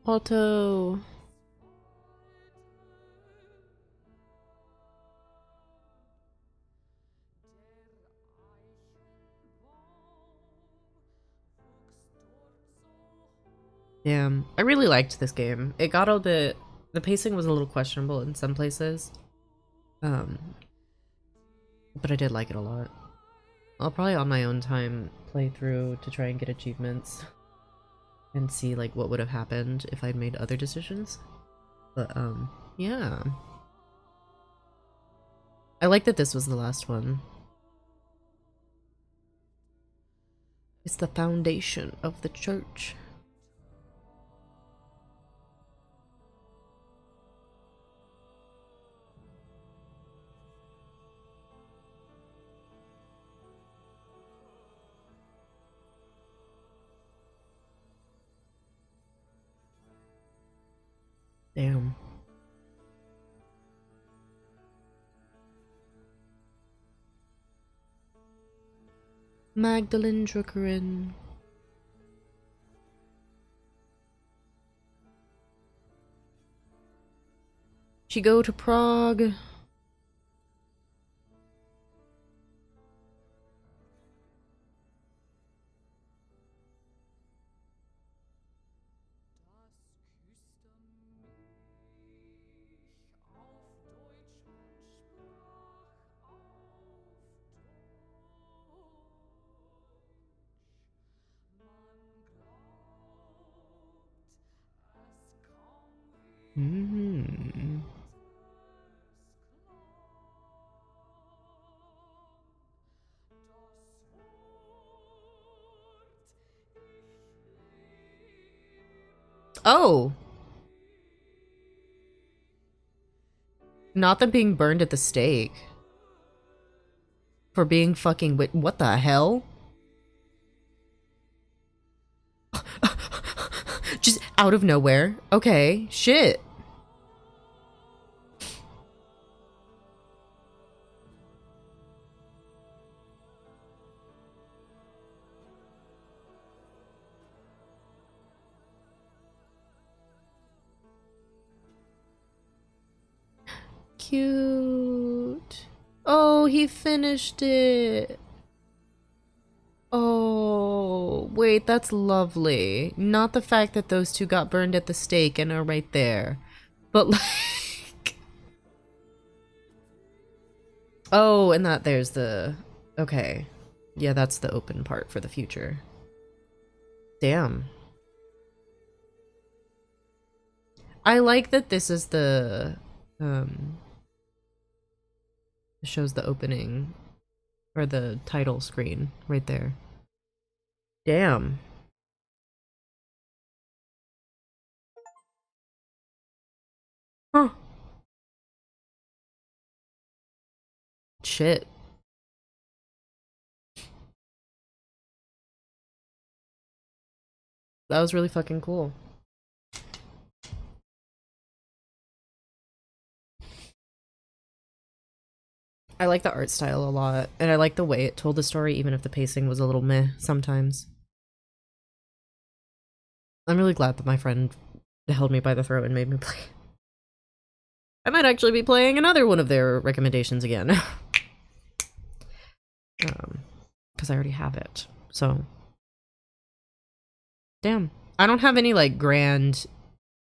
Otto. Damn, I really liked this game. It got a bit, the pacing was a little questionable in some places. Um, but I did like it a lot. I'll probably on my own time play through to try and get achievements and see like what would have happened if I'd made other decisions. But yeah. I like that this was the last one. It's the foundation of the church. Damn. Magdalene Druckerin. She go to Prague. Mm. Oh, not them being burned at the stake. For being fucking what the hell? Just out of nowhere. Okay, shit. Cute. Oh, he finished it. Oh, wait, that's lovely. Not the fact that those two got burned at the stake and are right there, but like, oh, and that there's the, okay. Yeah, that's the open part for the future. Damn. I like that this is the, um, shows the opening or the title screen right there. Damn. Huh. Shit. That was really fucking cool. I like the art style a lot, and I like the way it told the story, even if the pacing was a little meh sometimes. I'm really glad that my friend held me by the throat and made me play. I might actually be playing another one of their recommendations again. Because I already have it. So, damn. I don't have any, like, grand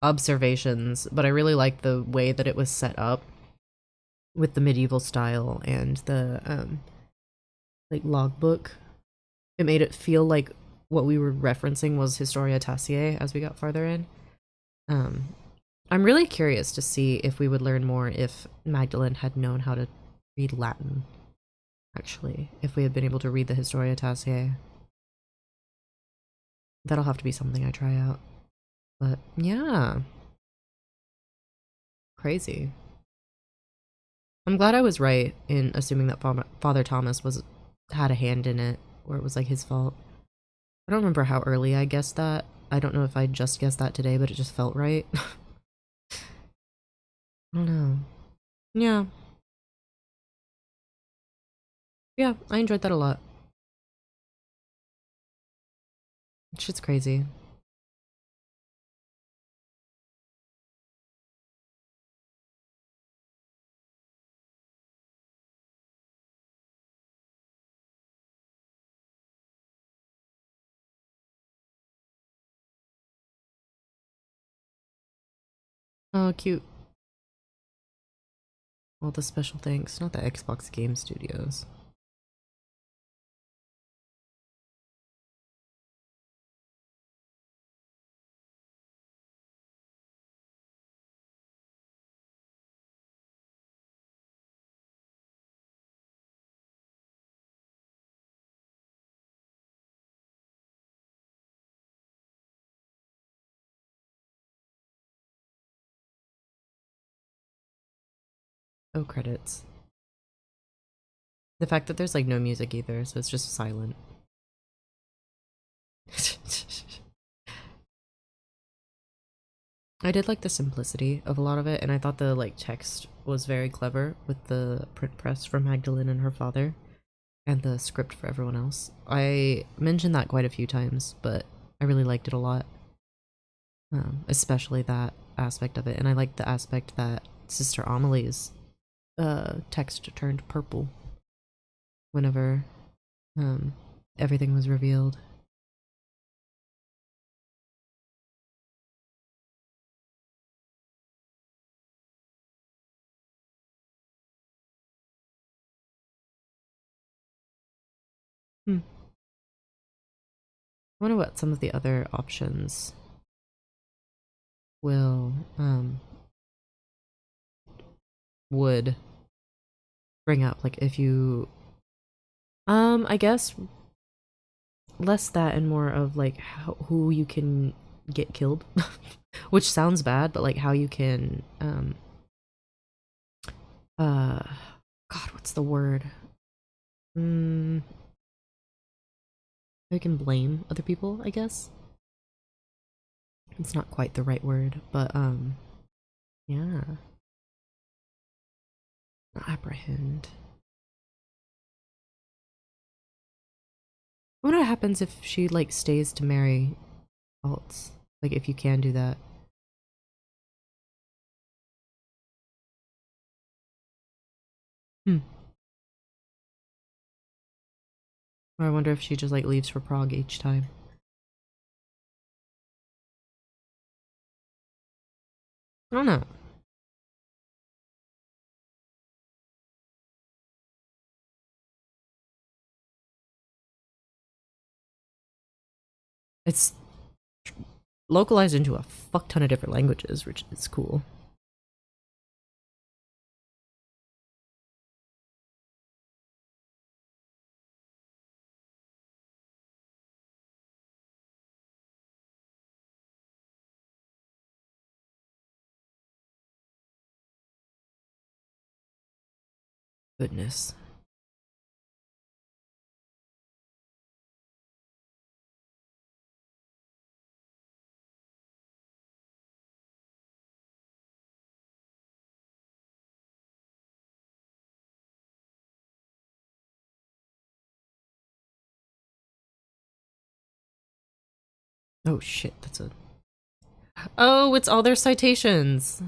observations, but I really like the way that it was set up with the medieval style and the, like, logbook. It made it feel like what we were referencing was Historia Tassier as we got farther in. I'm really curious to see if we would learn more if Magdalene had known how to read Latin, actually. If we had been able to read the Historia Tassier. That'll have to be something I try out. But, yeah. Crazy. I'm glad I was right in assuming that Father Thomas had a hand in it, or it was like his fault. I don't remember how early I guessed that. I don't know if I just guessed that today, but it just felt right. I don't know. Yeah. Yeah, I enjoyed that a lot. Shit's crazy. Oh, cute. All the special thanks, not the Xbox Game Studios. Oh, credits. The fact that there's like no music either, so it's just silent. I did like the simplicity of a lot of it, and I thought the like text was very clever with the print press for Magdalene and her father, and the script for everyone else. I mentioned that quite a few times, but I really liked it a lot, especially that aspect of it, and I liked the aspect that Sister Amelie's text turned purple whenever everything was revealed. Hmm. I wonder what some of the other options will would bring up, like if you I guess less that and more of like who you can get killed, which sounds bad, but like how you can uh god, what's the word? How you can blame other people, I guess. It's not quite the right word, but yeah. Not apprehend. I wonder what happens if she like stays to marry Alts. Like if you can do that. Hmm. Or I wonder if she just like leaves for Prague each time. I don't know. It's localized into a fuck ton of different languages, which is cool. Goodness. Oh shit, that's a... Oh, it's all their citations!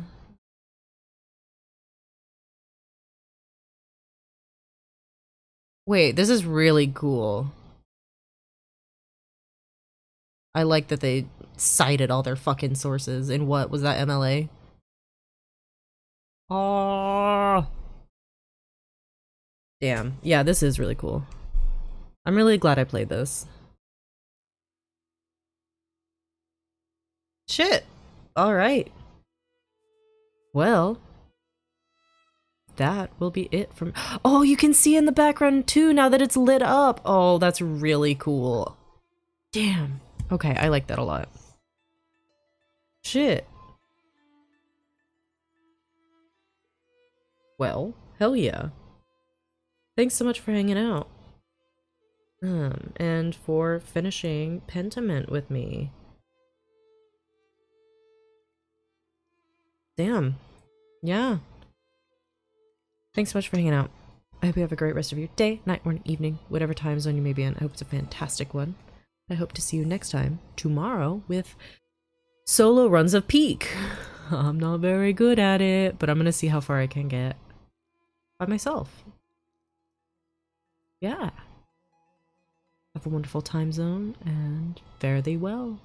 Wait, this is really cool. I like that they cited all their fucking sources in what was that, MLA? Oh, damn. Yeah, this is really cool. I'm really glad I played this. Shit. Alright. Well, that will be it from... Oh, you can see in the background too now that it's lit up. Oh, that's really cool. Damn. Okay, I like that a lot. Shit. Well, hell yeah. Thanks so much for hanging out. And for finishing Pentiment with me. Damn. Yeah. Thanks so much for hanging out. I hope you have a great rest of your day, night, morning, evening, whatever time zone you may be in. I hope it's a fantastic one. I hope to see you next time, tomorrow, with solo runs of Peak. I'm not very good at it, but I'm gonna see how far I can get by myself. Yeah. Have a wonderful time zone and fare thee well.